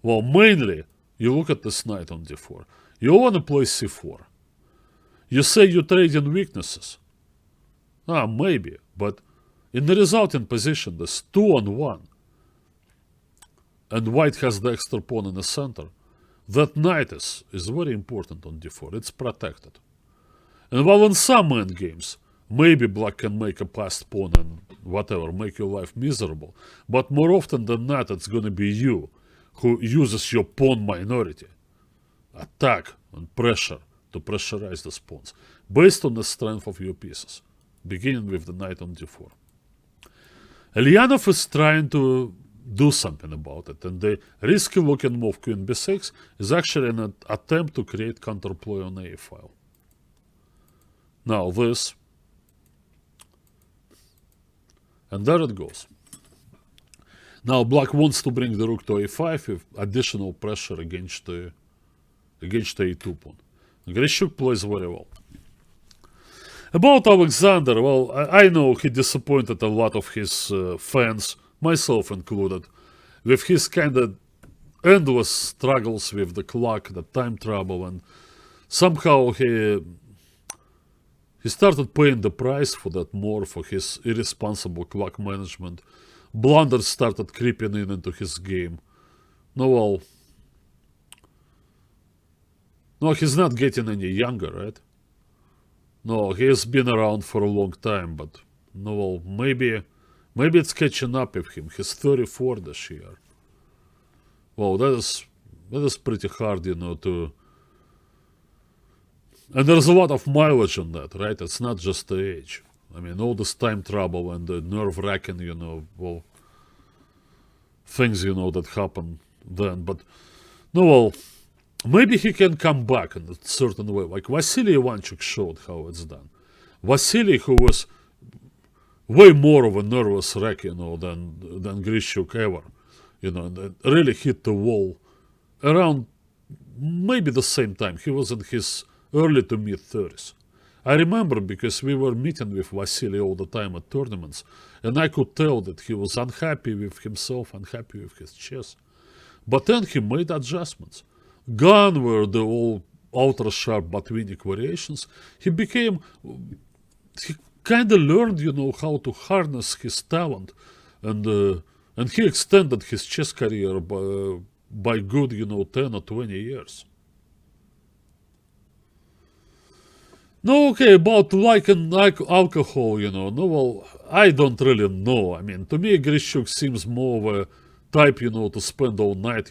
S2: Well, mainly, you look at this knight on d4. You want to play c4. You say you're trading weaknesses. Maybe, but in the resulting position, there's 2 on 1, and white has the extra pawn in the center. That knight is very important on d4. It's protected. And while in some endgames, maybe black can make a passed pawn and whatever, make your life miserable, but more often than not, it's going to be you who uses your pawn minority, attack and pressure to pressurize the pawns, based on the strength of your pieces, beginning with the knight on d4. Eljanov is trying to do something about it, and the risky-looking move queen b6 is actually an attempt to create counterplay on a file. Now this, and there it goes. Now black wants to bring the rook to a5 with additional pressure against the a2 pawn. Grischuk plays very well. About Alexander, well, I know he disappointed a lot of his fans, myself included, with his kind of endless struggles with the clock, the time trouble, and somehow he started paying the price for that more, for his irresponsible clock management. Blunders started creeping into his game. No, he's not getting any younger, right? No, he has been around for a long time, but maybe it's catching up with him. He's 34 this year. Well, that is pretty hard, to... And there's a lot of mileage on that, right? It's not just the age. I mean, all this time trouble and the nerve-wracking, things, that happen then. But, maybe he can come back in a certain way. Like Vasily Ivanchuk showed how it's done. Vasily, who was way more of a nervous wreck, than Grischuk ever, and really hit the wall around maybe the same time. He was in his early to mid-30s. I remember because we were meeting with Vasily all the time at tournaments, and I could tell that he was unhappy with himself, unhappy with his chess. But then he made adjustments. Gone were the all ultra-sharp but weak variations. He kind of learned, how to harness his talent, and he extended his chess career by good, 10 or 20 years. About liking alcohol, I don't really know. I mean, to me, Grischuk seems more of a type, to spend all night,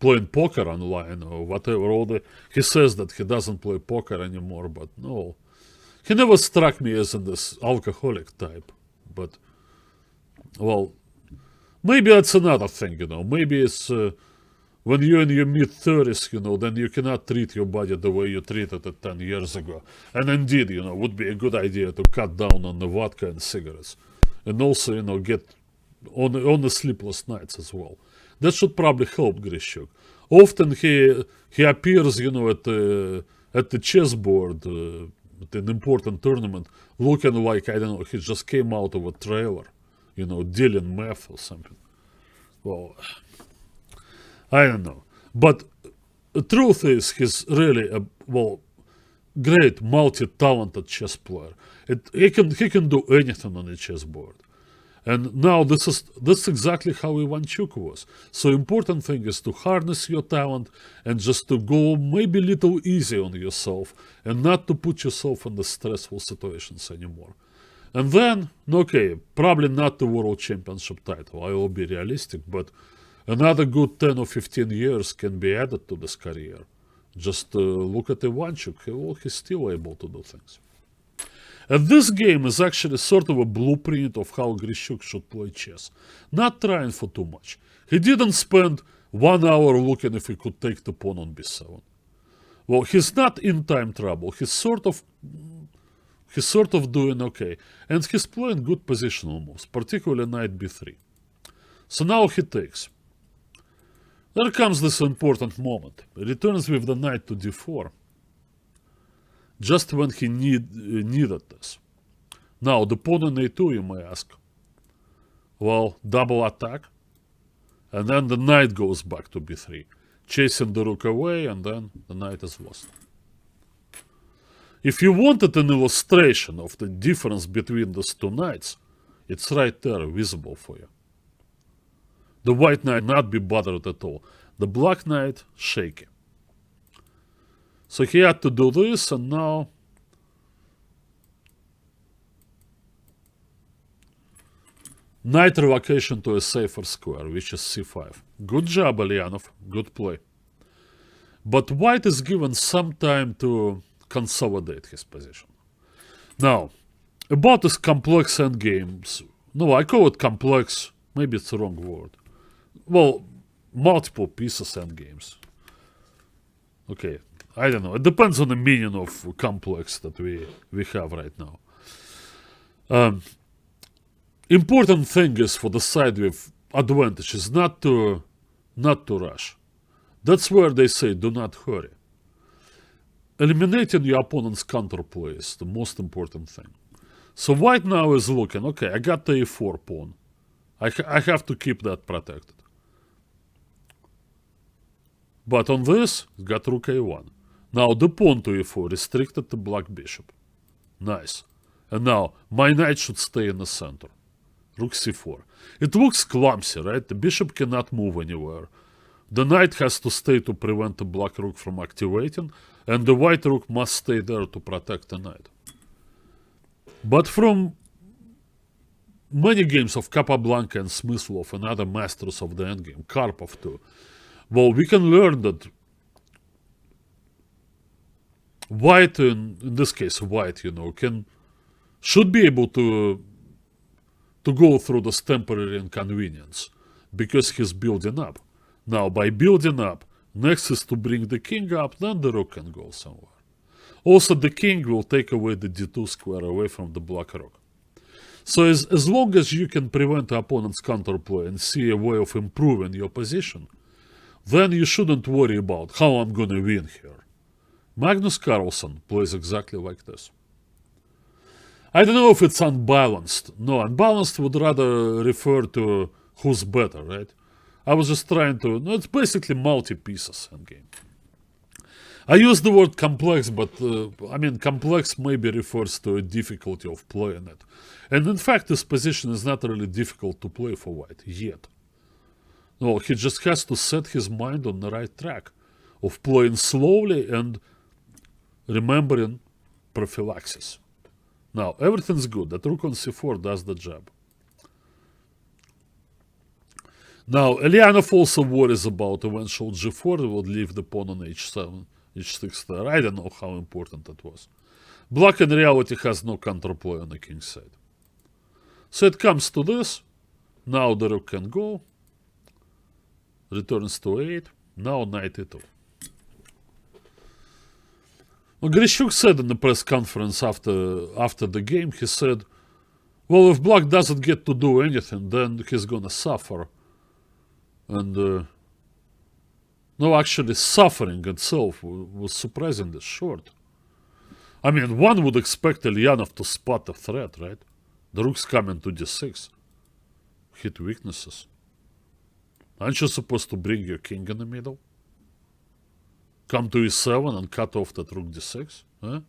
S2: playing poker online or whatever. He says that he doesn't play poker anymore, but no. He never struck me as in this alcoholic type. But, maybe that's another thing, Maybe it's... when you're in your mid-30s, then you cannot treat your body the way you treated it 10 years ago. And indeed, would be a good idea to cut down on the vodka and cigarettes. And also, get on the sleepless nights as well. That should probably help Grischuk. Often he appears, at the chessboard at an important tournament, looking like, I don't know, he just came out of a trailer, dealing meth or something. Well... I don't know. But the truth is, he's really a, great, multi-talented chess player. He can do anything on the chessboard. And now that's exactly how Ivanchuk was. So important thing is to harness your talent and just to go maybe a little easy on yourself and not to put yourself in the stressful situations anymore. And then, probably not the world championship title. I will be realistic, but another good 10 or 15 years can be added to this career. Just look at Ivanchuk. He's still able to do things. And this game is actually sort of a blueprint of how Grischuk should play chess. Not trying for too much. He didn't spend 1 hour looking if he could take the pawn on b7. Well, he's not in time trouble. He's sort of doing okay. And he's playing good positional moves, particularly knight b3. So now he takes. There comes this important moment. He returns with the knight to d4. Just when he needed this. Now, the pawn on a2, you may ask. Well, double attack. And then the knight goes back to b3, chasing the rook away, and then the knight is lost. If you wanted an illustration of the difference between these two knights, it's right there, visible for you. The white knight not be bothered at all. The black knight, shaky. So he had to do this, and now knight relocation to a safer square, which is c5. Good job, Eljanov. Good play. But white is given some time to consolidate his position. Now, about these complex endgames. No, I call it complex. Maybe it's the wrong word. Well, multiple pieces endgames. Okay, I don't know. It depends on the meaning of complex that we have right now. Important thing is for the side with advantage is not to rush. That's where they say do not hurry. Eliminating your opponent's counterplay is the most important thing. So white now is looking, okay, I got the a4 pawn. I have to keep that protected. But on this, got rook a1. Now the pawn to e4 restricted to black bishop. Nice. And now my knight should stay in the center. Rook c4. It looks clumsy, right? The bishop cannot move anywhere. The knight has to stay to prevent the black rook from activating, and the white rook must stay there to protect the knight. But from many games of Capablanca and Smyslov and other masters of the endgame, Karpov too, well, we can learn that white, in this case white, should be able to go through this temporary inconvenience because he's building up. Now, by building up, next is to bring the king up, then the rook can go somewhere. Also, the king will take away the d2 square away from the black rook. So as long as you can prevent the opponent's counterplay and see a way of improving your position, then you shouldn't worry about how I'm going to win here. Magnus Carlsen plays exactly like this. I don't know if it's unbalanced. No, unbalanced would rather refer to who's better, right? I was just trying to... No, it's basically multi-pieces endgame. I use the word complex, but complex maybe refers to a difficulty of playing it. And in fact, this position is not really difficult to play for white, yet. No, he just has to set his mind on the right track of playing slowly and remembering prophylaxis. Now, everything's good. That rook on c4 does the job. Now, Eljanov also worries about eventual g4. He would leave the pawn on h7, h6 there. I don't know how important that was. Black in reality has no counterplay on the king's side. So it comes to this. Now the rook can go. Returns to 8. Now knight e2. Well, Grischuk said in the press conference after the game, he said, well, if black doesn't get to do anything, then he's gonna suffer. And, no, actually, suffering itself was surprisingly short. I mean, one would expect Eljanov to spot a threat, right? The rook's coming to d6. Hit weaknesses. Aren't you supposed to bring your king in the middle? Come to e7 and cut off that rook d6? Huh?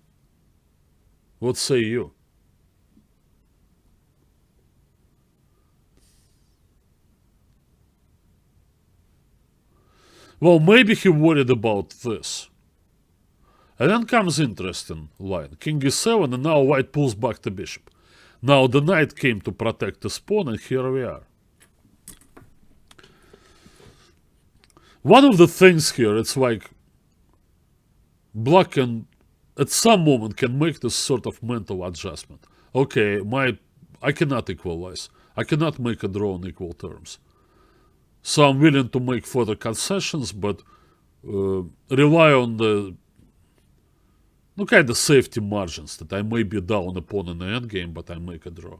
S2: What say you? Well, maybe he worried about this. And then comes interesting line. King e7, and now white pulls back the bishop. Now the knight came to protect his pawn, and here we are. One of the things here, it's like black can, at some moment, can make this sort of mental adjustment. Okay, I cannot equalize. I cannot make a draw on equal terms. So I'm willing to make further concessions, but rely on the kind of safety margins that I may be down upon in the endgame, but I make a draw.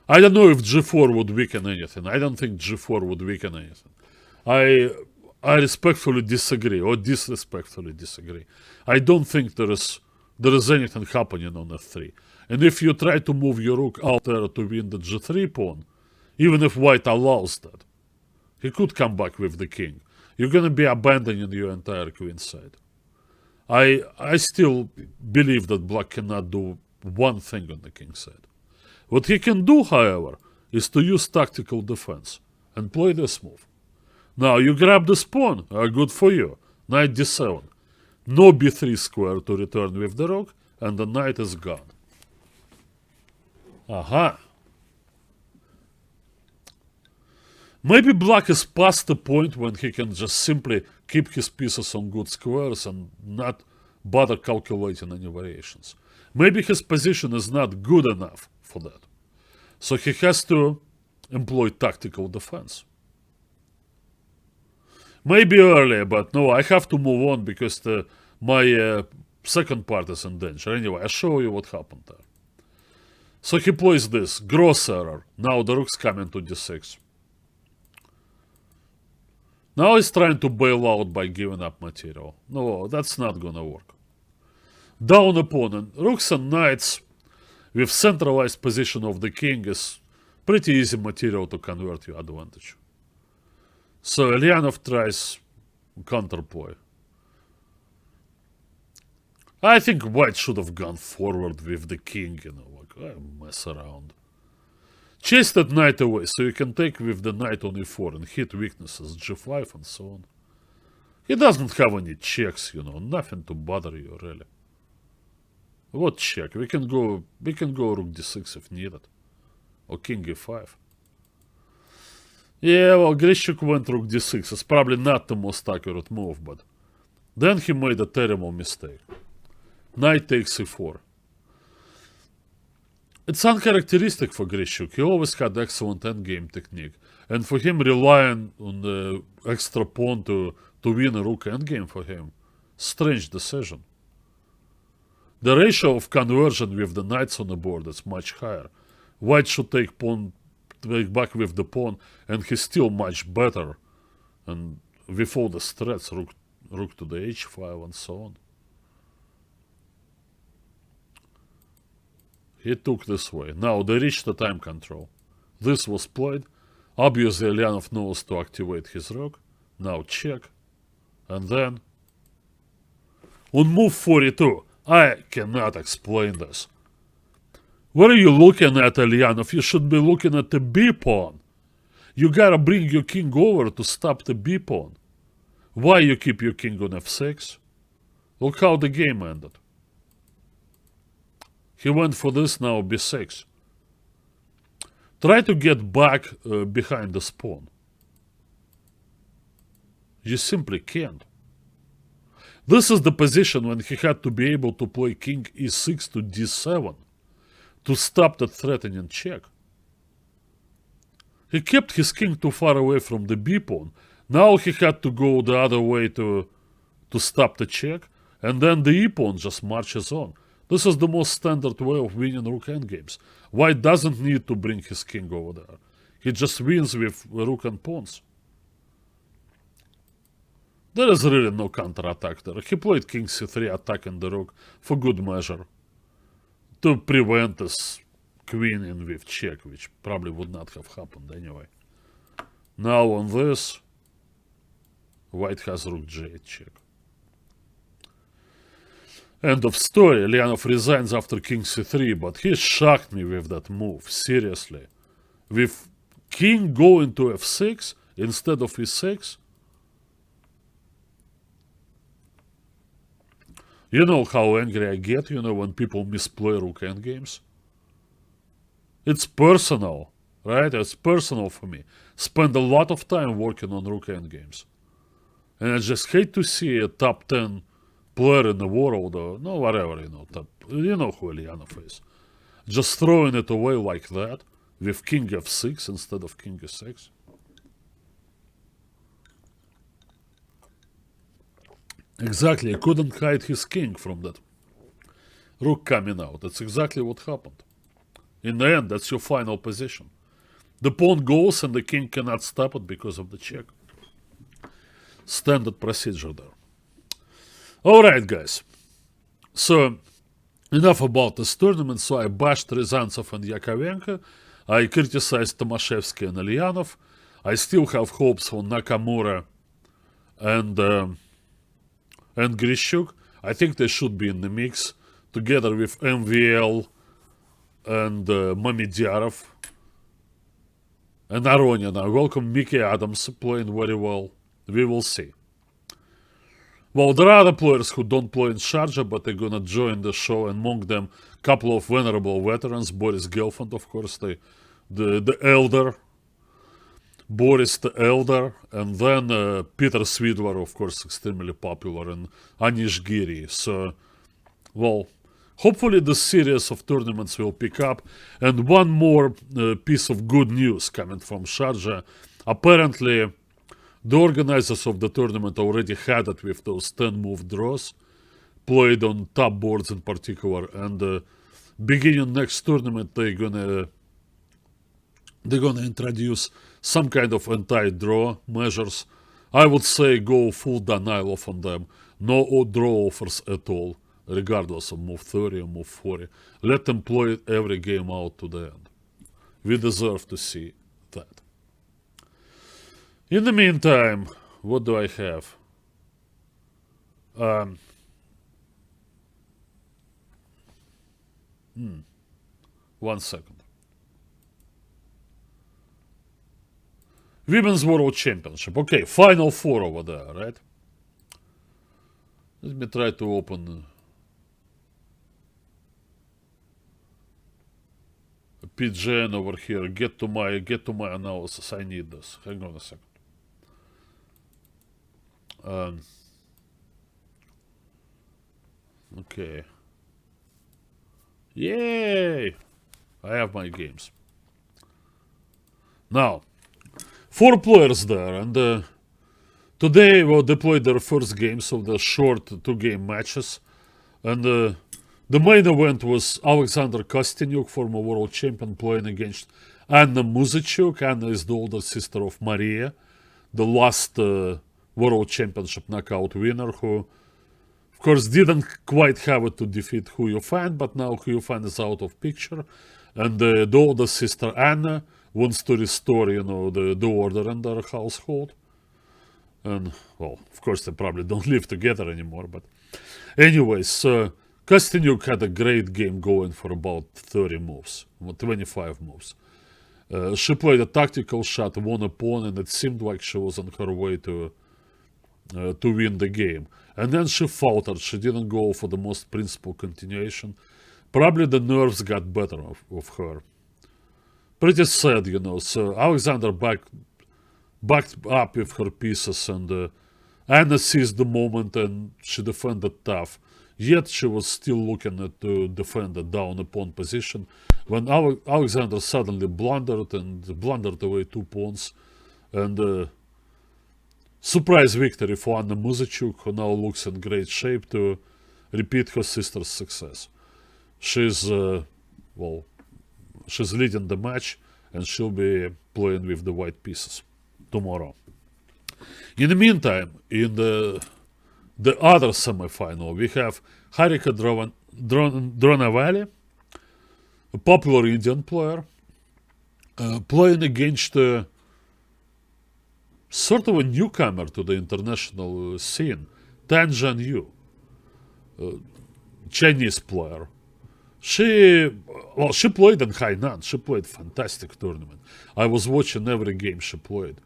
S2: I don't know if g4 would weaken anything. I don't think g4 would weaken anything. I respectfully disagree, or disrespectfully disagree. I don't think there is anything happening on f3. And if you try to move your rook out there to win the g3 pawn, even if white allows that, he could come back with the king. You're going to be abandoning your entire queen side. I still believe that black cannot do one thing on the king side. What he can do, however, is to use tactical defense and play this move. Now, you grab this pawn, good for you. Knight d7. No b3 square to return with the rook, and the knight is gone. Aha. Maybe black is past the point when he can just simply keep his pieces on good squares and not bother calculating any variations. Maybe his position is not good enough for that. So he has to employ tactical defense. Maybe earlier, but no, I have to move on because my second part is in danger. Anyway, I'll show you what happened there. So he plays this, gross error. Now the rook's coming to d6. Now he's trying to bail out by giving up material. No, that's not gonna work. Down opponent, rooks and knights with centralized position of the king is pretty easy material to convert your advantage. So Eljanov tries counterplay. I think white should have gone forward with the king, like mess around. Chase that knight away so you can take with the knight on e4 and hit weaknesses, g5 and so on. He doesn't have any checks, nothing to bother you really. What check? We can go rook d6 if needed. Or king e5. Yeah, well, Grischuk went rook d6. It's probably not the most accurate move, but then he made a terrible mistake. Knight takes e4. It's uncharacteristic for Grischuk. He always had excellent endgame technique. And for him, relying on the extra pawn to win a rook endgame for him, strange decision. The ratio of conversion with the knights on the board is much higher. White should take back with the pawn, and he's still much better. And with all the threats, rook to the h5 and so on. He took this way. Now they reached the time control. This was played. Obviously Eljanov knows to activate his rook. Now check. And then on move 42, I cannot explain this. What are you looking at, Eljanov? You should be looking at the b pawn. You gotta bring your king over to stop the b pawn. Why you keep your king on f6? Look how the game ended. He went for this, now b6. Try to get back behind the pawn. You simply can't. This is the position when he had to be able to play king e6 to d7 to stop that threatening check. He kept his king too far away from the b pawn. Now he had to go the other way to stop the check, and then the e pawn just marches on. This is the most standard way of winning rook endgames. White doesn't need to bring his king over there. He just wins with rook and pawns. There is really no counterattack there. He played king c3 attacking the rook for good measure to prevent this queen in with check, which probably would not have happened anyway. Now on this, white has rook g8 check. End of story. Eljanov resigns after king c3, but he shocked me with that move, seriously. With king going to f6 instead of e6. You know how angry I get, when people misplay rook endgames? It's personal, right? It's personal for me. Spend a lot of time working on rook endgames. And I just hate to see a top 10 player in the world, or no, whatever, you know who Eljanov is. Just throwing it away like that, with king f6 instead of king e6. Exactly, he couldn't hide his king from that rook coming out. That's exactly what happened. In the end, that's your final position. The pawn goes and the king cannot stop it because of the check. Standard procedure there. Alright, guys. So, enough about this tournament. So I bashed Riazantsev and Yakavenko. I criticized Tomasvsky and Eljanov. I still have hopes for Nakamura and Grischuk. I think they should be in the mix, together with MVL and Mamediyarov and Aronin. I welcome Mickey Adams playing very well. We will see. Well, there are other players who don't play in Sharjah, but they're gonna join the show, and among them, a couple of venerable veterans. Boris Gelfand, of course, the elder. Boris the Elder, and then Peter Svidler, of course, extremely popular, and Anish Giri. So, well, hopefully the series of tournaments will pick up. And one more piece of good news coming from Sharjah. Apparently, the organizers of the tournament already had it with those 10-move draws, played on top boards in particular, and beginning next tournament, they're gonna introduce some kind of anti-draw measures. I would say go full denial on them. No draw offers at all, regardless of move 30 or move 40. Let them play every game out to the end. We deserve to see that. In the meantime, what do I have? 1 second. Women's World Championship. Okay, Final Four over there, right? Let me try to open a PGN over here. Get to my analysis. I need this. Hang on a second. Okay. Yay! I have my games. Now, 4 players there, and today, well, they played their first games of the short 2-game matches, and the main event was Alexander Kostyanyuk, former world champion, playing against Anna Muzychuk. Anna is the older sister of Maria, the last world championship knockout winner, who, of course, didn't quite have it to defeat Hu Yufan, but now Hu Yufan is out of picture, and the older sister Anna wants to restore, the order in their household. And, well, of course, they probably don't live together anymore. But anyways, Kostyanyuk had a great game going for about 30 moves, 25 moves. She played a tactical shot, won a pawn, and it seemed like she was on her way to win the game. And then she faltered. She didn't go for the most principled continuation. Probably the nerves got better of her. Pretty sad, So Alexander backed up with her pieces, and Anna seized the moment and she defended tough. Yet she was still looking to defend a down a pawn position when Alexander suddenly blundered away 2 pawns, and surprise victory for Anna Muzychuk, who now looks in great shape to repeat her sister's success. She's leading the match, and she'll be playing with the white pieces tomorrow. In the meantime, in the other semifinal, we have Harika Dronavali, a popular Indian player, playing against sort of a newcomer to the international scene, Tan Zhongyi, Chinese player. She played in Hainan. She played fantastic tournament. I was watching every game she played.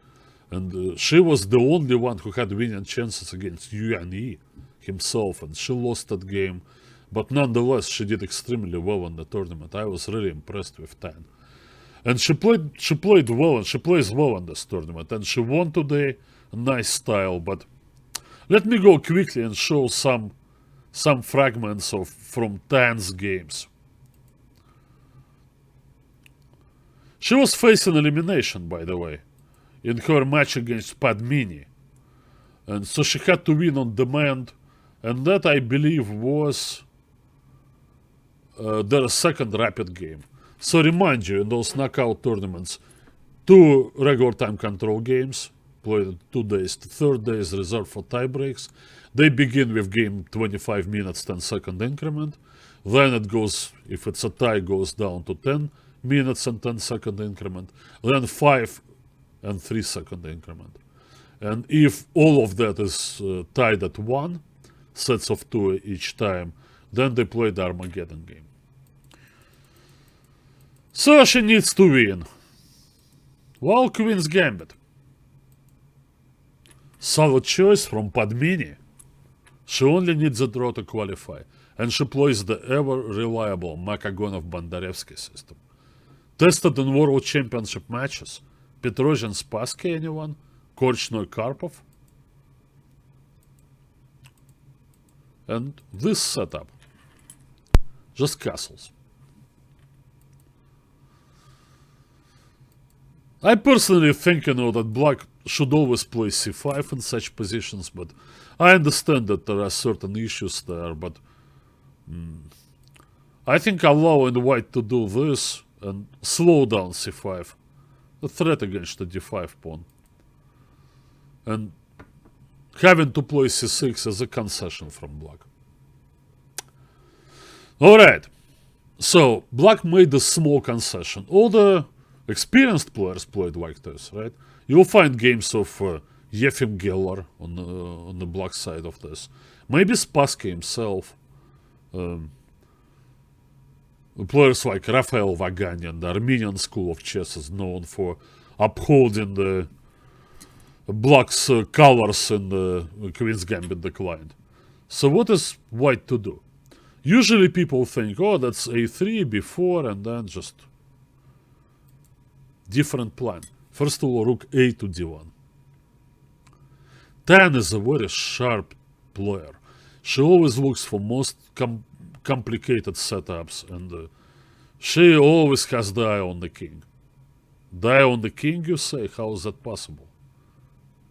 S2: And she was the only one who had winning chances against Yuan Yi himself. And she lost that game. But nonetheless, she did extremely well in the tournament. I was really impressed with Tan. And she played well, and she plays well in this tournament. And she won today. A nice style. But let me go quickly and show some fragments from Tan's games. She was facing elimination, by the way, in her match against Padmini. And so she had to win on demand And that, I believe, was their second rapid game. So remind you, in those knockout tournaments, 2 regular time control games, played in 2 days. The third day is reserved for tie breaks. They begin with game 25 minutes, 10-second increment. Then it goes, if it's a tie, goes down to 10 minutes and 10-second increment. Then 5 and 3-second increment. And if all of that is tied at 1, sets of 2 each time, then they play the Armageddon game. So she needs to win. Well, Queen's Gambit. Solid choice from Padmini. She only needs a draw to qualify. And she plays the ever-reliable Makagonov-Bondarevsky system. Tested in World Championship matches. Petrosian-Spassky, anyone? Korchnoi-Karpov? And this setup. Just castles. I personally think, that black should always play c5 in such positions, but I understand that there are certain issues there, but I think allowing white to do this and slow down c5, a threat against the d5 pawn, and having to play c6 is a concession from black. Alright, so black made a small concession. All the experienced players played like this, right? You'll find games of Yefim Geller on the black side of this. Maybe Spassky himself. Players like Rafael Vaganyan, the Armenian school of chess, is known for upholding the black's colors in the Queen's Gambit declined. So what is white to do? Usually people think, oh, that's a3, b4, and then just different plan. First of all, rook a to d1. Tan is a very sharp player. She always looks for most complicated setups, and she always has the eye on the king. The eye on the king, you say? How is that possible?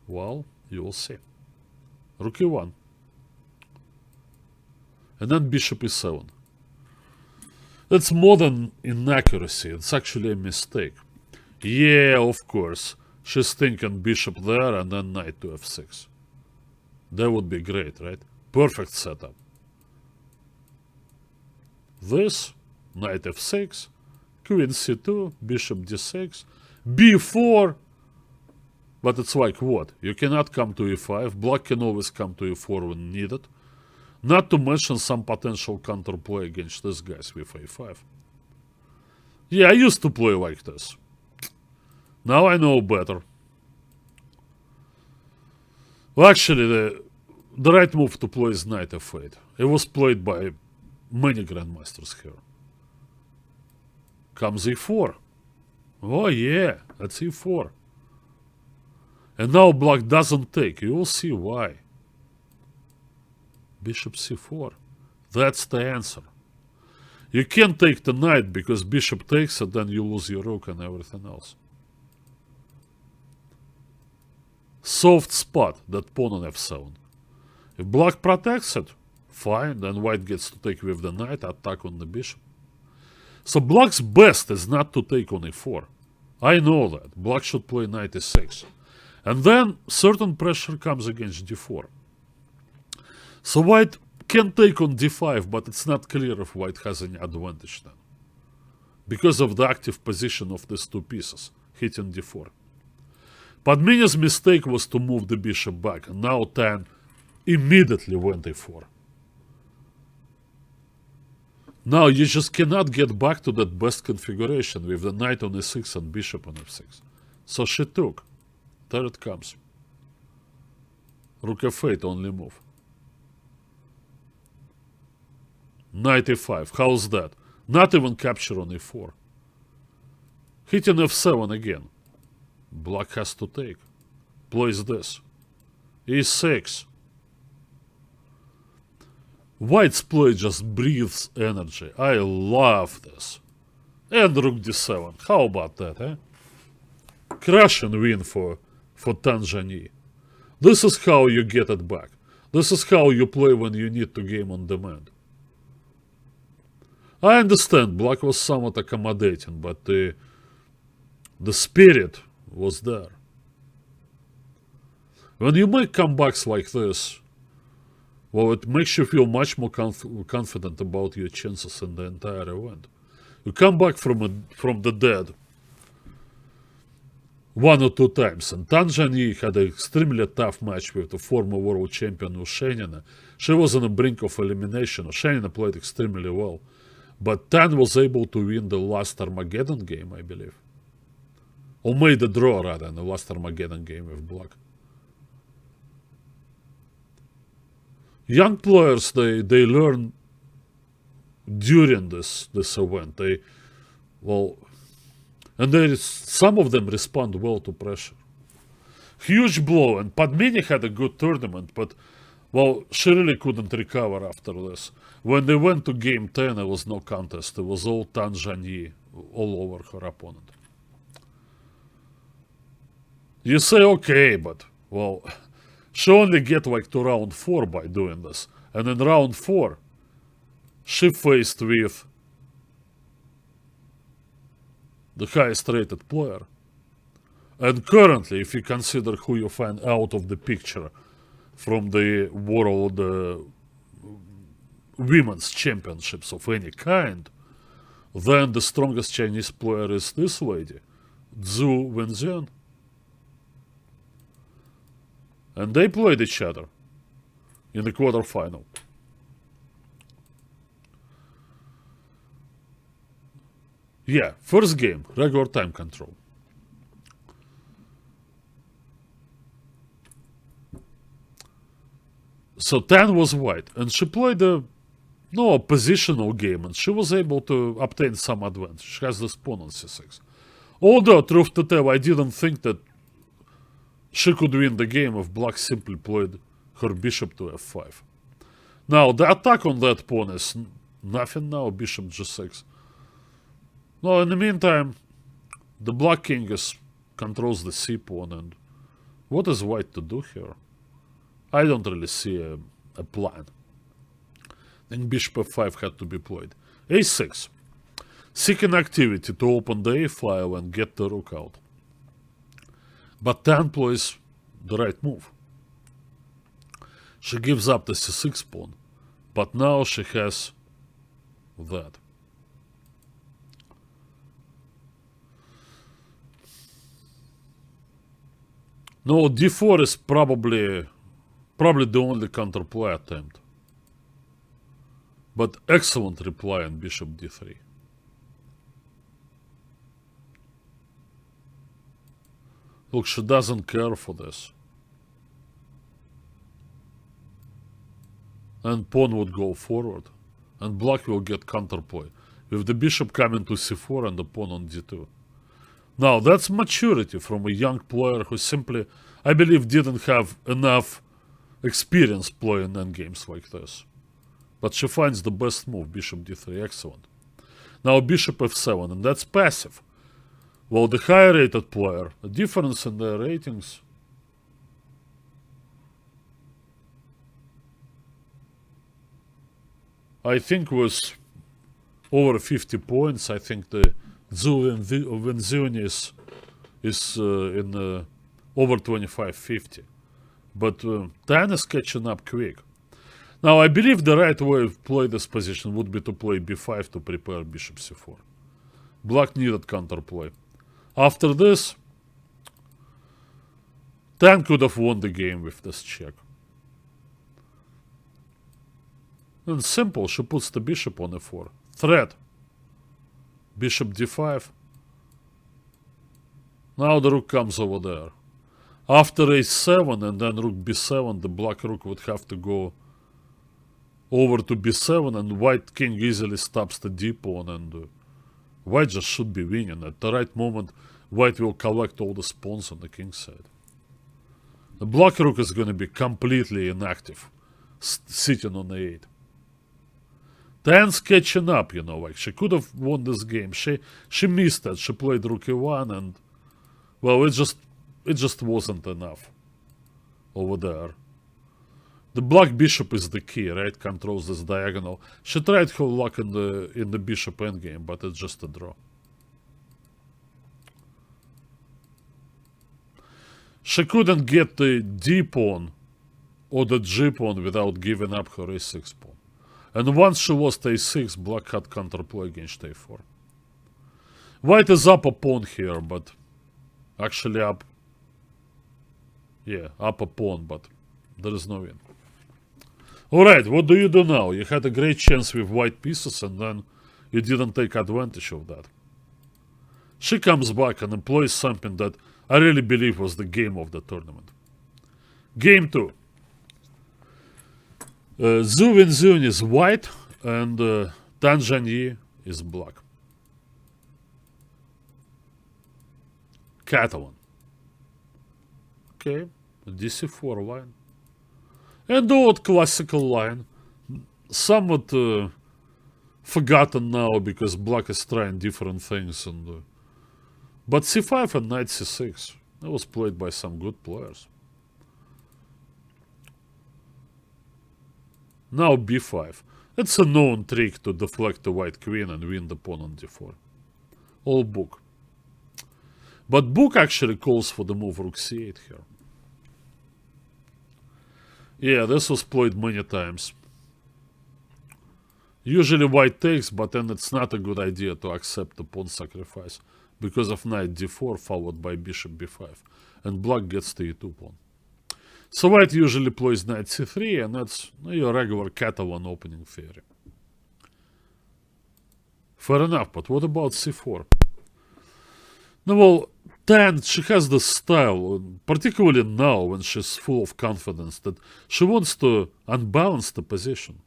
S2: Well, you will see. Rook e1. And then bishop e7. That's more than inaccuracy, it's actually a mistake. Yeah, of course. She's thinking bishop there and then knight to f6. That would be great, right? Perfect setup. This, knight f6, queen c2, bishop d6, b4. But it's like what? You cannot come to e5. Black can always come to e4 when needed. Not to mention some potential counterplay against these guys with a5. Yeah, I used to play like this. Now I know better. Well, actually, the right move to play is knight f8. It was played by many grandmasters here. Comes e4. Oh yeah, that's e4. And now black doesn't take. You will see why. Bishop c4. That's the answer. You can't take the knight because bishop takes it, then you lose your rook and everything else. Soft spot, that pawn on f7. If black protects it, fine, then white gets to take with the knight, attack on the bishop. So black's best is not to take on e4. I know that. Black should play knight e6. And then certain pressure comes against d4. So white can take on d5, but it's not clear if white has any advantage then. Because of the active position of these two pieces, hitting d4. Padmini's mistake was to move the bishop back, and now Tan immediately went a4. Now you just cannot get back to that best configuration with the knight on e6 and bishop on f6. So she took. There it comes. Rook f8, only move. Knight e5, how's that? Not even capture on e4. Hitting f7 again. Black has to take. Plays this. e6. White's play just breathes energy. I love this. And rook d7. How about that, eh? Crushing win for Tan Zhongyi. This is how you get it back. This is how you play when you need to game on demand. I understand black was somewhat accommodating, but the spirit was there. When you make comebacks like this, well, it makes you feel much more confident about your chances in the entire event. You come back from the dead 1 or 2 times, and Zhongyi had an extremely tough match with the former world champion Ushenina. She was on the brink of elimination. Ushenina played extremely well, but Tan was able to win the last Armageddon game, I believe. Or made a draw, rather, in the last Armageddon game with black. Young players, they learn during this event. Some of them respond well to pressure. Huge blow, and Padmini had a good tournament, but, well, she really couldn't recover after this. When they went to game 10, it was no contest. It was all Zhongyi all over her opponent. You say, okay, but, well, she only get like to round 4 by doing this. And in round 4, she faced with the highest rated player. And currently, if you consider who you find out of the picture from the world women's championships of any kind, then the strongest Chinese player is this lady, Zhu Wenxian. And they played each other in the quarterfinal. Yeah, first game, regular time control. So Tan was white, and she played a positional game, and she was able to obtain some advantage. She has this pawn on c6. Although, truth to tell, I didn't think that she could win the game if black simply played her bishop to f5. Now, the attack on that pawn is nothing now, bishop g6. Well, in the meantime, the black king controls the c-pawn, and what is white to do here? I don't really see a plan. Then bishop f5 had to be played. a6. Seeking activity to open the a file and get the rook out. But Tan plays the right move. She gives up the c6 pawn, but now she has that. No, d4 is probably the only counterplay attempt. But excellent reply on bishop d3. Look, she doesn't care for this. And pawn would go forward. And black will get counterplay, with the bishop coming to c4 and the pawn on d2. Now, that's maturity from a young player who simply, I believe, didn't have enough experience playing endgames like this. But she finds the best move, bishop d3, excellent. Now bishop f7, and that's passive. Well, the higher rated player, the difference in their ratings, I think was over 50 points. I think the Zhu Wenxian is in over 25-50. But Tan is catching up quick. Now, I believe the right way to play this position would be to play b5 to prepare bishop c4. Black needed counterplay. After this, Tan could have won the game with this check. And simple, she puts the bishop on e4. Threat. Bishop d5. Now the rook comes over there. After a7 and then rook b7, the black rook would have to go over to b7, and white king easily stops the d-pawn, and white just should be winning. At the right moment, white will collect all the pawns on the king's side. The black rook is going to be completely inactive, sitting on a8. Tan's catching up, you know, like she could have won this game. She missed that. She played rook e1, and well, it just wasn't enough over there. The black bishop is the key, right? Controls this diagonal. She tried her luck in the bishop endgame, but it's just a draw. She couldn't get the d pawn or the g pawn without giving up her a6 pawn. And once she lost a6, black had counterplay against a4. White is up a pawn here, but actually up. Yeah, up a pawn, but there is no win. Alright, what do you do now? You had a great chance with white pieces and then you didn't take advantage of that. She comes back and employs something that I really believe was the game of the tournament. Game 2. Zhu Wenzhun is white and Tan Zhongyi is black. Catalan. Okay, DC4 line. And the old classical line. Somewhat forgotten now because black is trying different things. But c5 and knight c6. That was played by some good players. Now b5. It's a known trick to deflect the white queen and win the pawn on d4. All book. But book actually calls for the move rook c8 here. Yeah, this was played many times. Usually white takes, but then it's not a good idea to accept the pawn sacrifice because of knight d4 followed by bishop b5, and black gets the e2 pawn. So white usually plays knight c3, and that's your regular Catalan opening theory. Fair enough, but what about c4? No, well, Tan, she has the style, particularly now when she's full of confidence, that she wants to unbalance the position.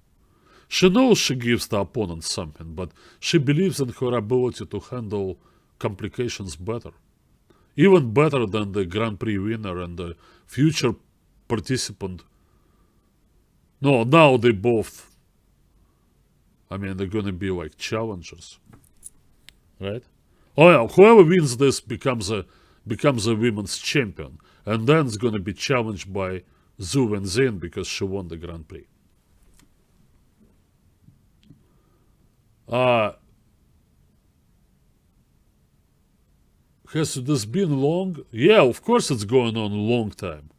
S2: She knows she gives the opponent something, but she believes in her ability to handle complications better. Even better than the Grand Prix winner and the future participant. No, now they both, I mean, they're gonna be like challengers. Right? Oh yeah, whoever wins this becomes a women's champion. And then it's gonna be challenged by Zhu Wenzhun because she won the Grand Prix. Has this been long? Yeah, of course it's going on a long time.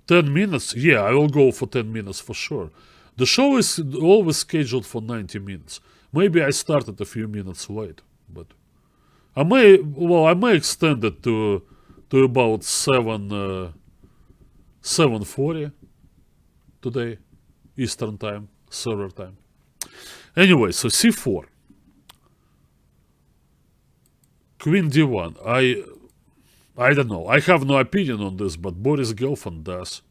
S2: 10 minutes? Yeah, I will go for 10 minutes for sure. The show is always scheduled for 90 minutes. Maybe I started a few minutes late, but I may extend it to about 7:40 today, Eastern time, server time. Anyway, so c4. Queen d1. I don't know. I have no opinion on this, but Boris Gelfand does.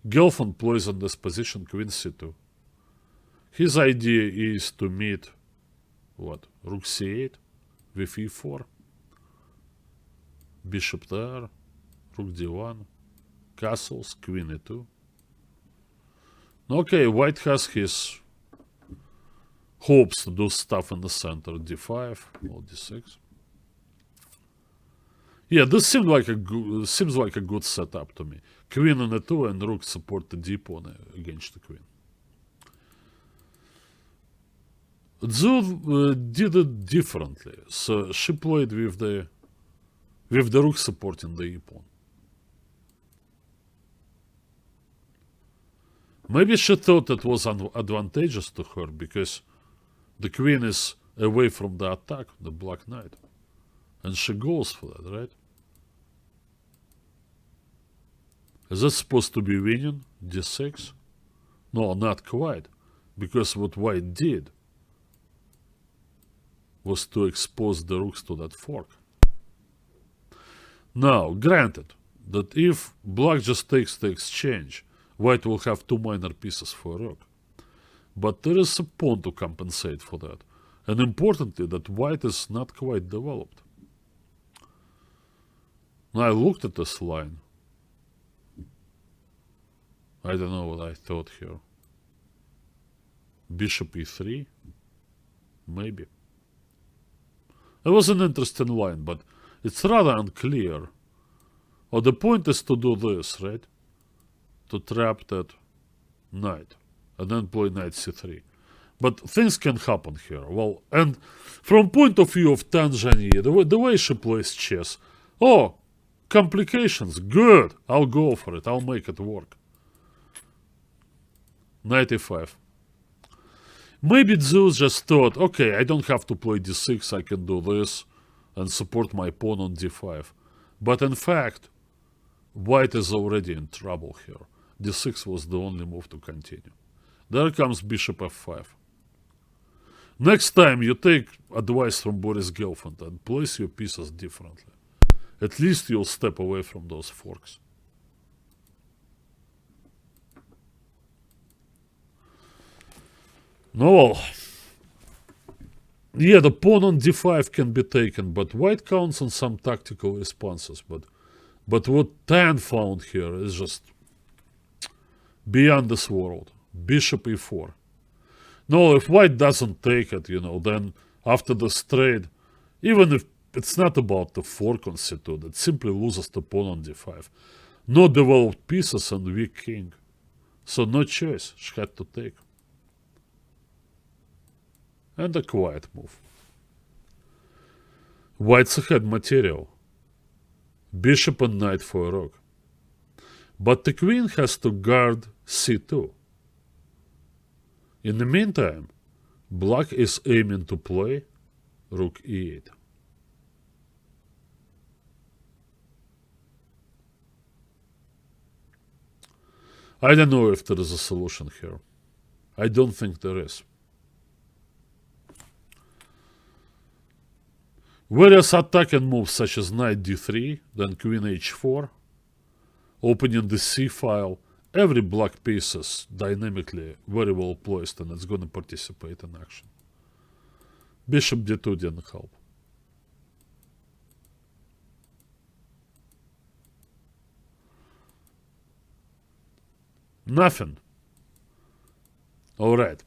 S2: Gelfand plays on this position queen c2. His idea is to meet what? Rook c8 with e4. Bishop there. Rook d1. Castles, queen e2. Okay, white has his hopes to do stuff in the center. d5 or d6. Yeah, this seems like a good setup to me. Queen on e2 and rook support the d pawn against the queen. Zhu did it differently. So she played with the rook supporting the e pawn. Maybe she thought it was advantageous to her because the queen is away from the attack, the black knight. And she goes for that, right? Is that supposed to be winning? d6? No, not quite. Because what white did was to expose the rooks to that fork. Now, granted that if black just takes the exchange, white will have two minor pieces for a rook. But there is a pawn to compensate for that. And importantly, that white is not quite developed. Now, I looked at this line. I don't know what I thought here. Bishop e3? Maybe. It was an interesting line, but it's rather unclear Or the point is to do this, right? To trap that knight. And then play knight c3. But things can happen here. Well, and from point of view of Zhongyi, the way she plays chess, oh, complications, good, I'll go for it, I'll make it work. Knight e5. Maybe Zeus just thought, okay, I don't have to play d6, I can do this and support my pawn on d5. But in fact, white is already in trouble here. d6 was the only move to continue. There comes bishop f5. Next time you take advice from Boris Gelfand and place your pieces differently. At least you'll step away from those forks. No, well, yeah, the pawn on d5 can be taken, but white counts on some tactical responses. But what Tan found here is just beyond this world. Bishop e4. No, if white doesn't take it, then after this trade, even if it's not about the fork on c2, it simply loses the pawn on d5. No developed pieces and weak king. So no choice, she had to take. And a quiet move. White's ahead material. Bishop and knight for a rook. But the queen has to guard c2. In the meantime, black is aiming to play rook e8. I don't know if there is a solution here. I don't think there is. Various attacking moves such as knight d3, then queen h4, opening the c file. Every black piece is dynamically very well placed and it's going to participate in action. Bishop d2 didn't help. Nothing. Alright.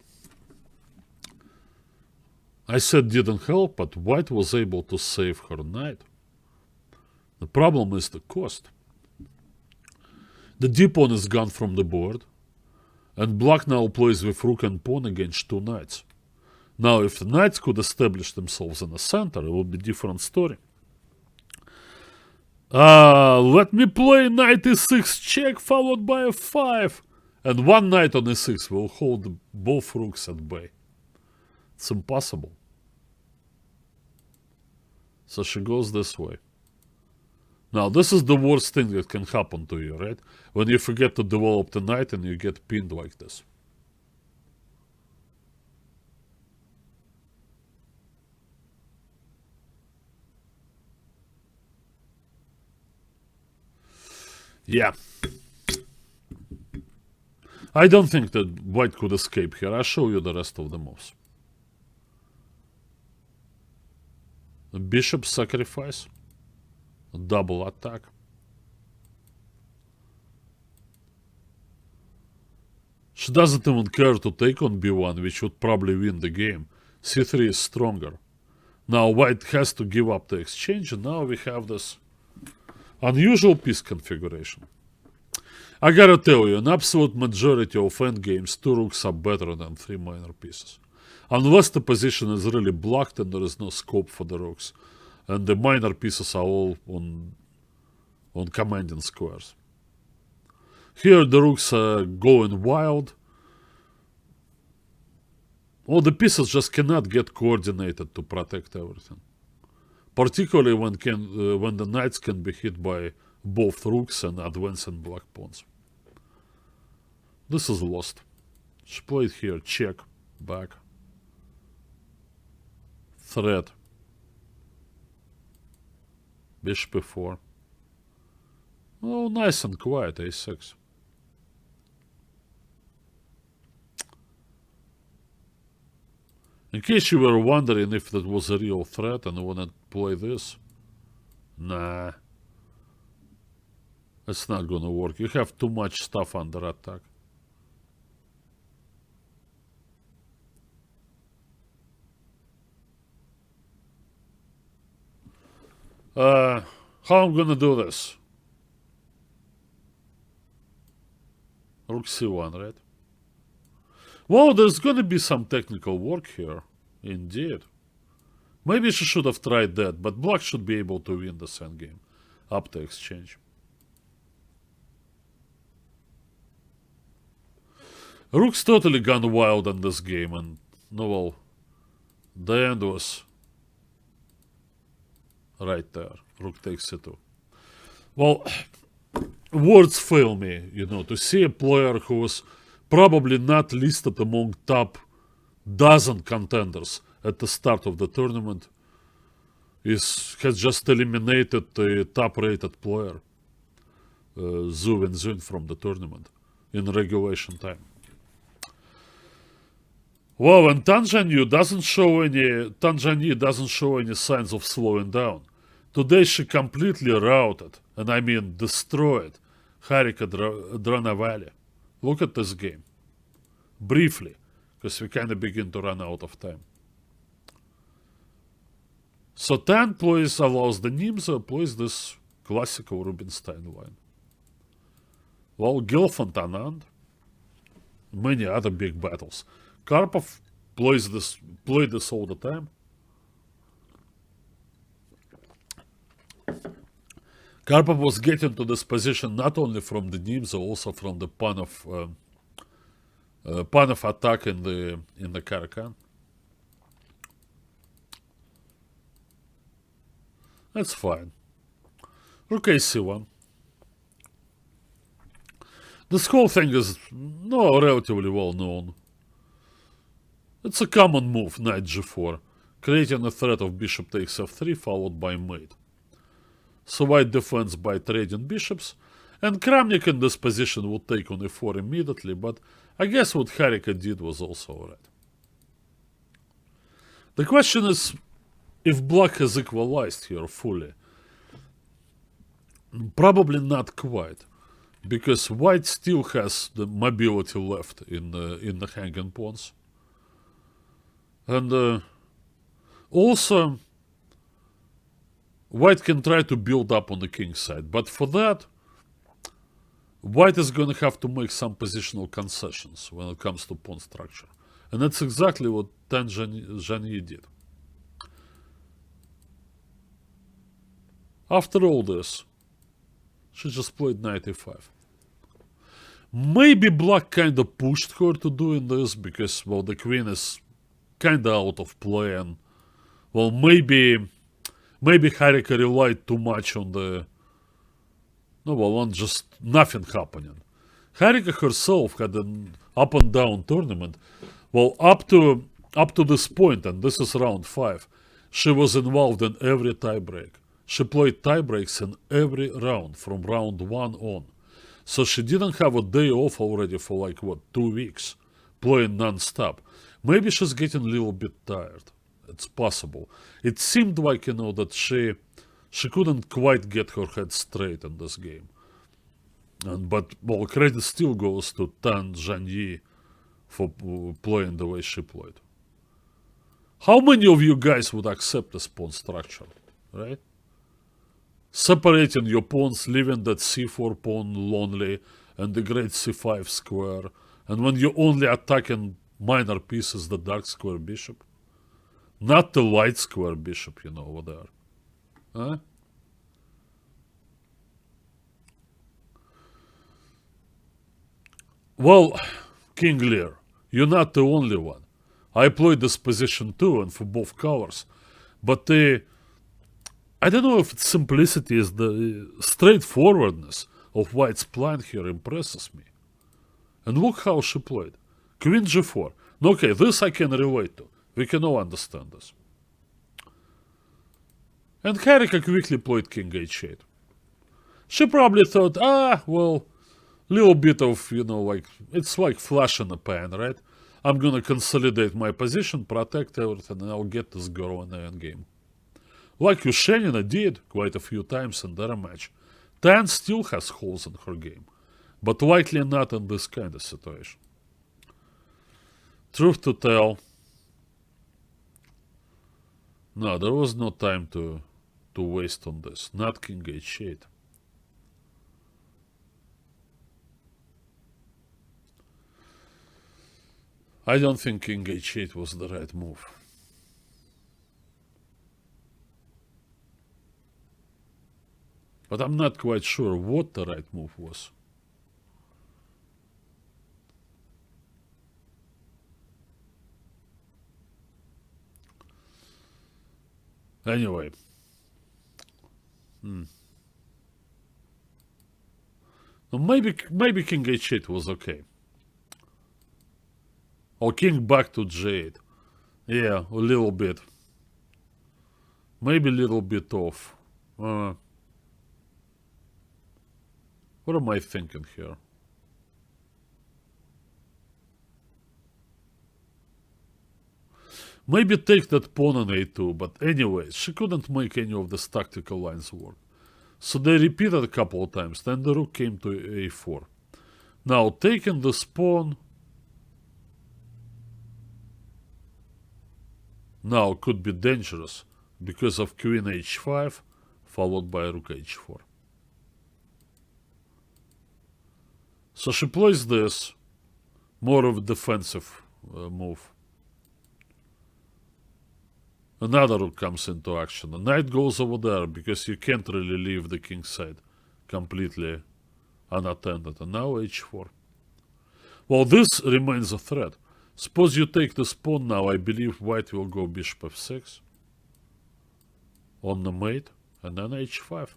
S2: I said didn't help, but white was able to save her knight. The problem is the cost. The d-pawn is gone from the board, and black now plays with rook and pawn against two knights. Now, if the knights could establish themselves in the center, it would be a different story. Let me play knight e6 check followed by f5, and one knight on e6 will hold both rooks at bay. It's impossible. So she goes this way. Now, this is the worst thing that can happen to you, right? When you forget to develop the knight and you get pinned like this. Yeah. I don't think that white could escape here. I'll show you the rest of the moves. A bishop sacrifice. A double attack. She doesn't even care to take on b1, which would probably win the game. c3 is stronger. Now white has to give up the exchange, and now we have this unusual piece configuration. I gotta tell you, in absolute majority of endgames, two rooks are better than three minor pieces. Unless the position is really blocked and there is no scope for the rooks. And the minor pieces are all on commanding squares. Here the rooks are going wild. All the pieces just cannot get coordinated to protect everything. Particularly when the knights can be hit by both rooks and advancing black pawns. This is lost. She played here check, back, threat, bishop e4. Oh, nice and quiet, a6. In case you were wondering if that was a real threat and you wanted to play this, nah. It's not gonna work. You have too much stuff under attack. How I'm gonna do this? Rook c1, right? Well, there's gonna be some technical work here. Indeed. Maybe she should have tried that, but black should be able to win this endgame. Up to exchange. Rook's totally gone wild in this game, and no, well, the end was right there. Rook takes c2. Well, words fail me, you know, to see a player who was probably not listed among top dozen contenders at the start of the tournament has just eliminated the top-rated player, Zhu Wenzhun, from the tournament in regulation time. Well, and Tanzhanye doesn't show any signs of slowing down. Today she completely routed, and I mean destroyed, Harika Dranavali. Look at this game. Briefly, because we kind of begin to run out of time. So Tan allows the Nimzo plays this classical Rubinstein line. Well, Gelfand Anand, many other big battles. Karpov played this all the time. Karpov was getting to this position not only from the Nimzo, also from the Panov attack in the Karakan. That's fine. Rook a1. This whole thing is relatively well known. It's a common move, knight g4, creating a threat of bishop takes f3 followed by mate. So white defends by trading bishops, and Kramnik in this position would take on e4 immediately, but I guess what Harika did was also alright. The question is if black has equalized here fully. Probably not quite, because white still has the mobility left in the hanging pawns. And also, white can try to build up on the king side, but for that, white is going to have to make some positional concessions when it comes to pawn structure. And that's exactly what Zhongyi did. After all this, she just played knight e5. Maybe black kind of pushed her to doing this because, well, the queen is kind of out of play, and, well, maybe Harika relied too much on on just nothing happening. Harika herself had an up and down tournament. Well, up to this point, and this is round 5, she was involved in every tiebreak. She played tiebreaks in every round from round 1 on. So she didn't have a day off already for 2 weeks, playing non-stop. Maybe she's getting a little bit tired. It's possible. It seemed like, that she couldn't quite get her head straight in this game. But credit still goes to Tan Zhongyi for playing the way she played. How many of you guys would accept this pawn structure, right? Separating your pawns, leaving that c4 pawn lonely, and the great c5 square, and when you're only attacking minor pieces, the dark square bishop. Not the light square bishop, over there. Huh? Well, King Lear, you're not the only one. I played this position too, and for both colors. But I don't know if simplicity is the straightforwardness of white's plan here impresses me. And look how she played. Queen g4. Okay, this I can relate to. We can all understand this. And Harika quickly played king h8. She probably thought, little bit of, it's like flash in the pan, right? I'm gonna consolidate my position, protect everything, and I'll get this girl in the endgame. Like Yushenina did quite a few times in their match. Tan still has holes in her game, but likely not in this kind of situation. Truth to tell, no, there was no time to waste on this. Not king h8. I don't think king h8 was the right move. But I'm not quite sure what the right move was. Anyway. No, maybe king h8 was okay. Or king back to g8. Yeah, a little bit. Maybe a little bit off. What am I thinking here? Maybe take that pawn on a2, but anyway, she couldn't make any of these tactical lines work. So they repeated a couple of times, then the rook came to a4. Now, taking this pawn now could be dangerous because of queen h5 followed by rook h4. So she plays this, more of a defensive move. Another rook comes into action. The knight goes over there because you can't really leave the king side completely unattended. And now h4. Well, this remains a threat. Suppose you take this pawn now, I believe white will go bishop f6 on the mate, and then h5.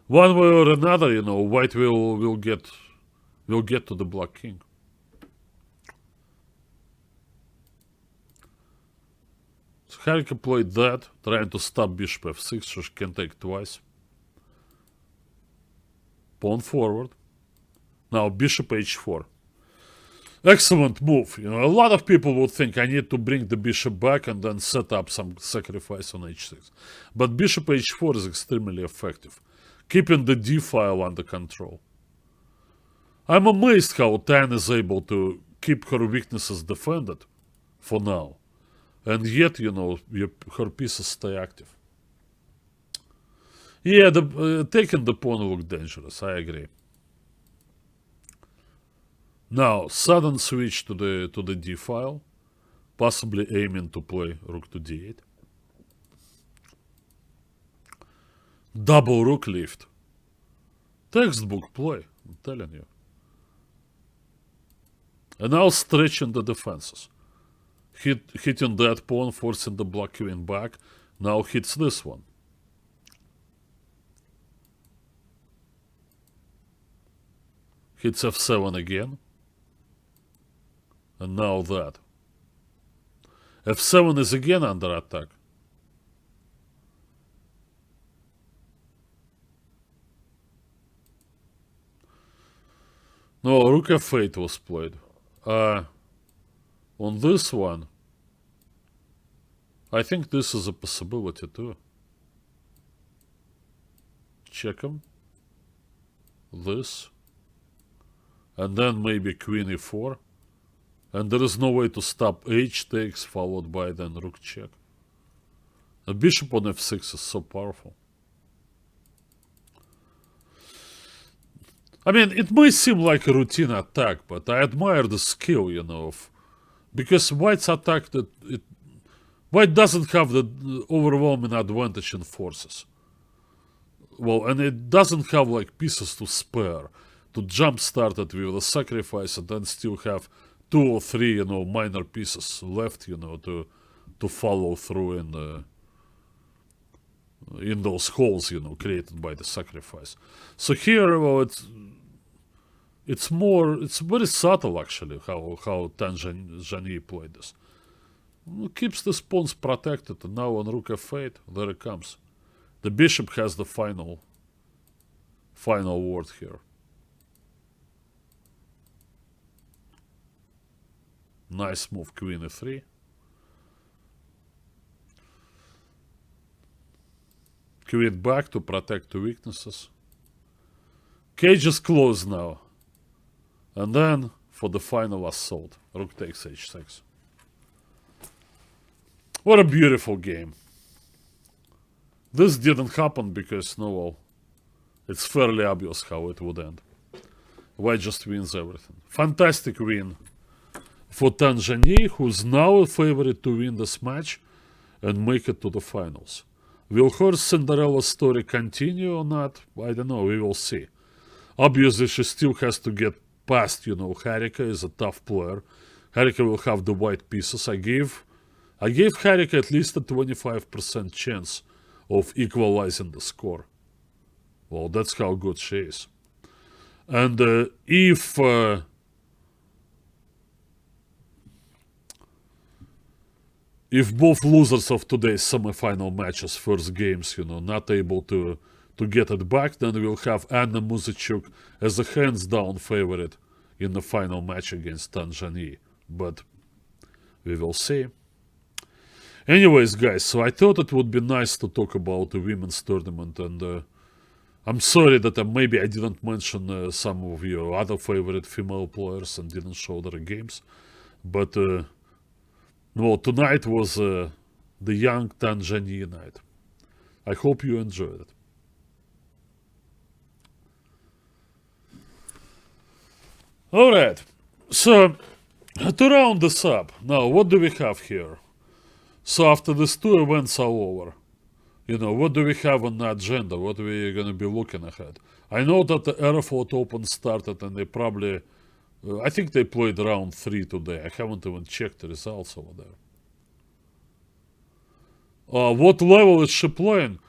S2: One way or another, white will get to the black king. So Harika played that, trying to stop bishop f6 so she can take twice. Pawn forward. Now bishop h4. Excellent move. A lot of people would think I need to bring the bishop back and then set up some sacrifice on h6. But bishop h4 is extremely effective, keeping the d file under control. I'm amazed how Tan is able to keep her weaknesses defended for now. And yet, her pieces stay active. Yeah, taking the pawn looked dangerous, I agree. Now, sudden switch to the d file, possibly aiming to play rook to d8. Double rook lift. Textbook play, I'm telling you. And now stretching the defenses. Hitting that pawn, forcing the black queen back. Now hits this one. Hits f7 again. And now that. f7 is again under attack. No, rook f8 was played. On this one, I think this is a possibility too. Check him. This. And then maybe queen e4. And there is no way to stop h takes followed by then rook check. A bishop on f6 is so powerful. I mean, it may seem like a routine attack, but I admire the skill, because white's attack white doesn't have the overwhelming advantage in forces. Well, and it doesn't have like pieces to spare, to jump start it with a sacrifice and then still have 2 or 3, minor pieces left, to follow through in those holes, created by the sacrifice. So here, well, it's very subtle actually how Tan Zhongyi played this. Keeps the pawns protected, and now on rook f8, there it comes. The bishop has the final word here. Nice move, queen e3. Queen back to protect the weaknesses. Cage is closed now. And then, for the final assault, rook takes h6. What a beautiful game. This didn't happen because, it's fairly obvious how it would end. White just wins everything. Fantastic win for Tan Zhongyi, who's now a favorite to win this match and make it to the finals. Will her Cinderella story continue or not? I don't know, we will see. Obviously, she still has to get past, Harika is a tough player. Harika will have the white pieces. I gave Harika at least a 25% chance of equalizing the score. Well, that's how good she is. And if both losers of today's semi-final matches, first games, not able to get it back, then we'll have Anna Muzychuk as a hands-down favorite in the final match against Tan Zhongyi. But we will see. Anyways, guys, so I thought it would be nice to talk about the women's tournament, and I'm sorry that maybe I didn't mention some of your other favorite female players and didn't show their games. But, no, tonight was the young Tan Zhongyi night. I hope you enjoyed it. Alright, so to round this up, now what do we have here? So after these two events are over, what do we have on the agenda? What are we going to be looking ahead? I know that the Aeroflot Open started and they probably, I think they played round 3 today. I haven't even checked the results over there. What level is she playing?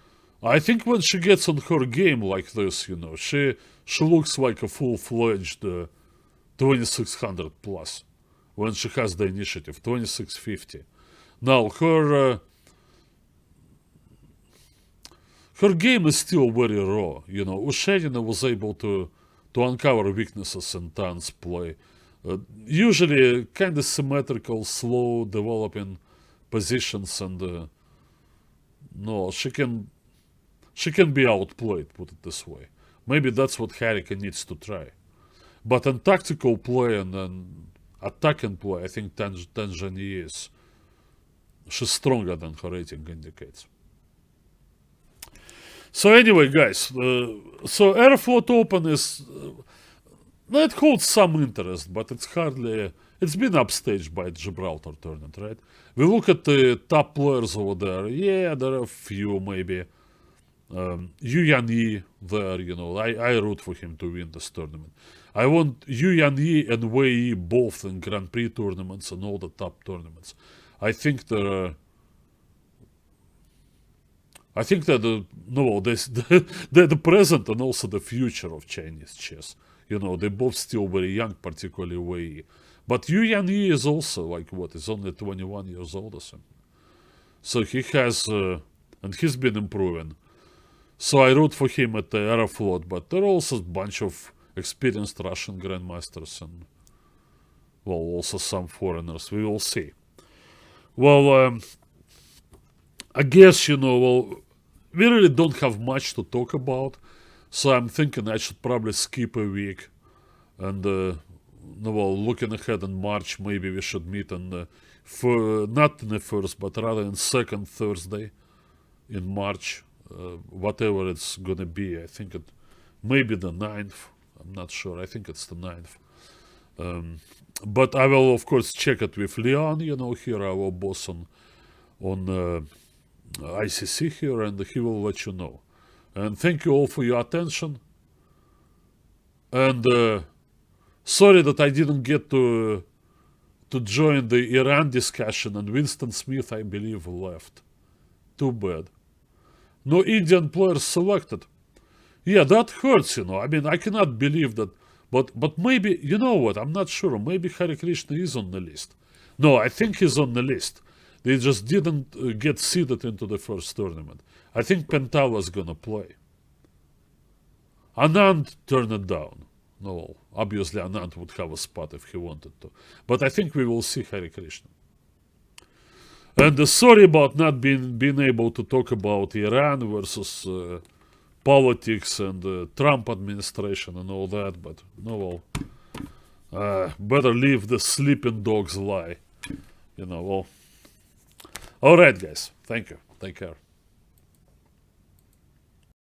S2: I think when she gets on her game like this, she looks like a full-fledged 2600 plus when she has the initiative, 2650. Now, her game is still very raw. Ushenina was able to uncover weaknesses in Tan's play. Usually kind of symmetrical, slow developing positions, and no, she can be outplayed, put it this way. Maybe that's what Harika needs to try. But in tactical play and attacking play, I think Tan Zhongyi she's stronger than her rating indicates. So anyway, guys, so Aeroflot Open is, it holds some interest, but it's been upstaged by Gibraltar tournament, right? We look at the top players over there. Yeah, there are a few maybe. Yu Yanyi there, I root for him to win this tournament. I want Yu Yanyi and Wei Yi both in Grand Prix tournaments and all the top tournaments. I think they're they're the present and also the future of Chinese chess. They're both still very young, particularly Wei Yi. But Yu Yanyi is also he's only 21 years old or something. So he has, and he's been improving. So I root for him at the Aeroflot, but there are also a bunch of experienced Russian grandmasters and, well, also some foreigners. We will see. Well, I guess, we really don't have much to talk about. So I'm thinking I should probably skip a week. And, looking ahead in March, maybe we should meet on not in the first, but rather in second Thursday in March. Whatever it's gonna be. I think it maybe the 9th. I'm not sure. I think it's the 9th. But I will, of course, check it with Leon, here, our boss on ICC here, and he will let you know. And thank you all for your attention. And sorry that I didn't get to join the Iran discussion, and Winston Smith, I believe, left. Too bad. No Indian players selected. Yeah, that hurts, I mean, I cannot believe that. But maybe, you know what, I'm not sure. Maybe Hare Krishna is on the list. No, I think he's on the list. They just didn't get seeded into the first tournament. I think Pentala's gonna play. Anand turned it down. No, obviously Anand would have a spot if he wanted to. But I think we will see Hare Krishna. And sorry about not being able to talk about Iran versus politics and Trump administration and all that, but better leave the sleeping dogs lie. All right, guys. Thank you. Take care.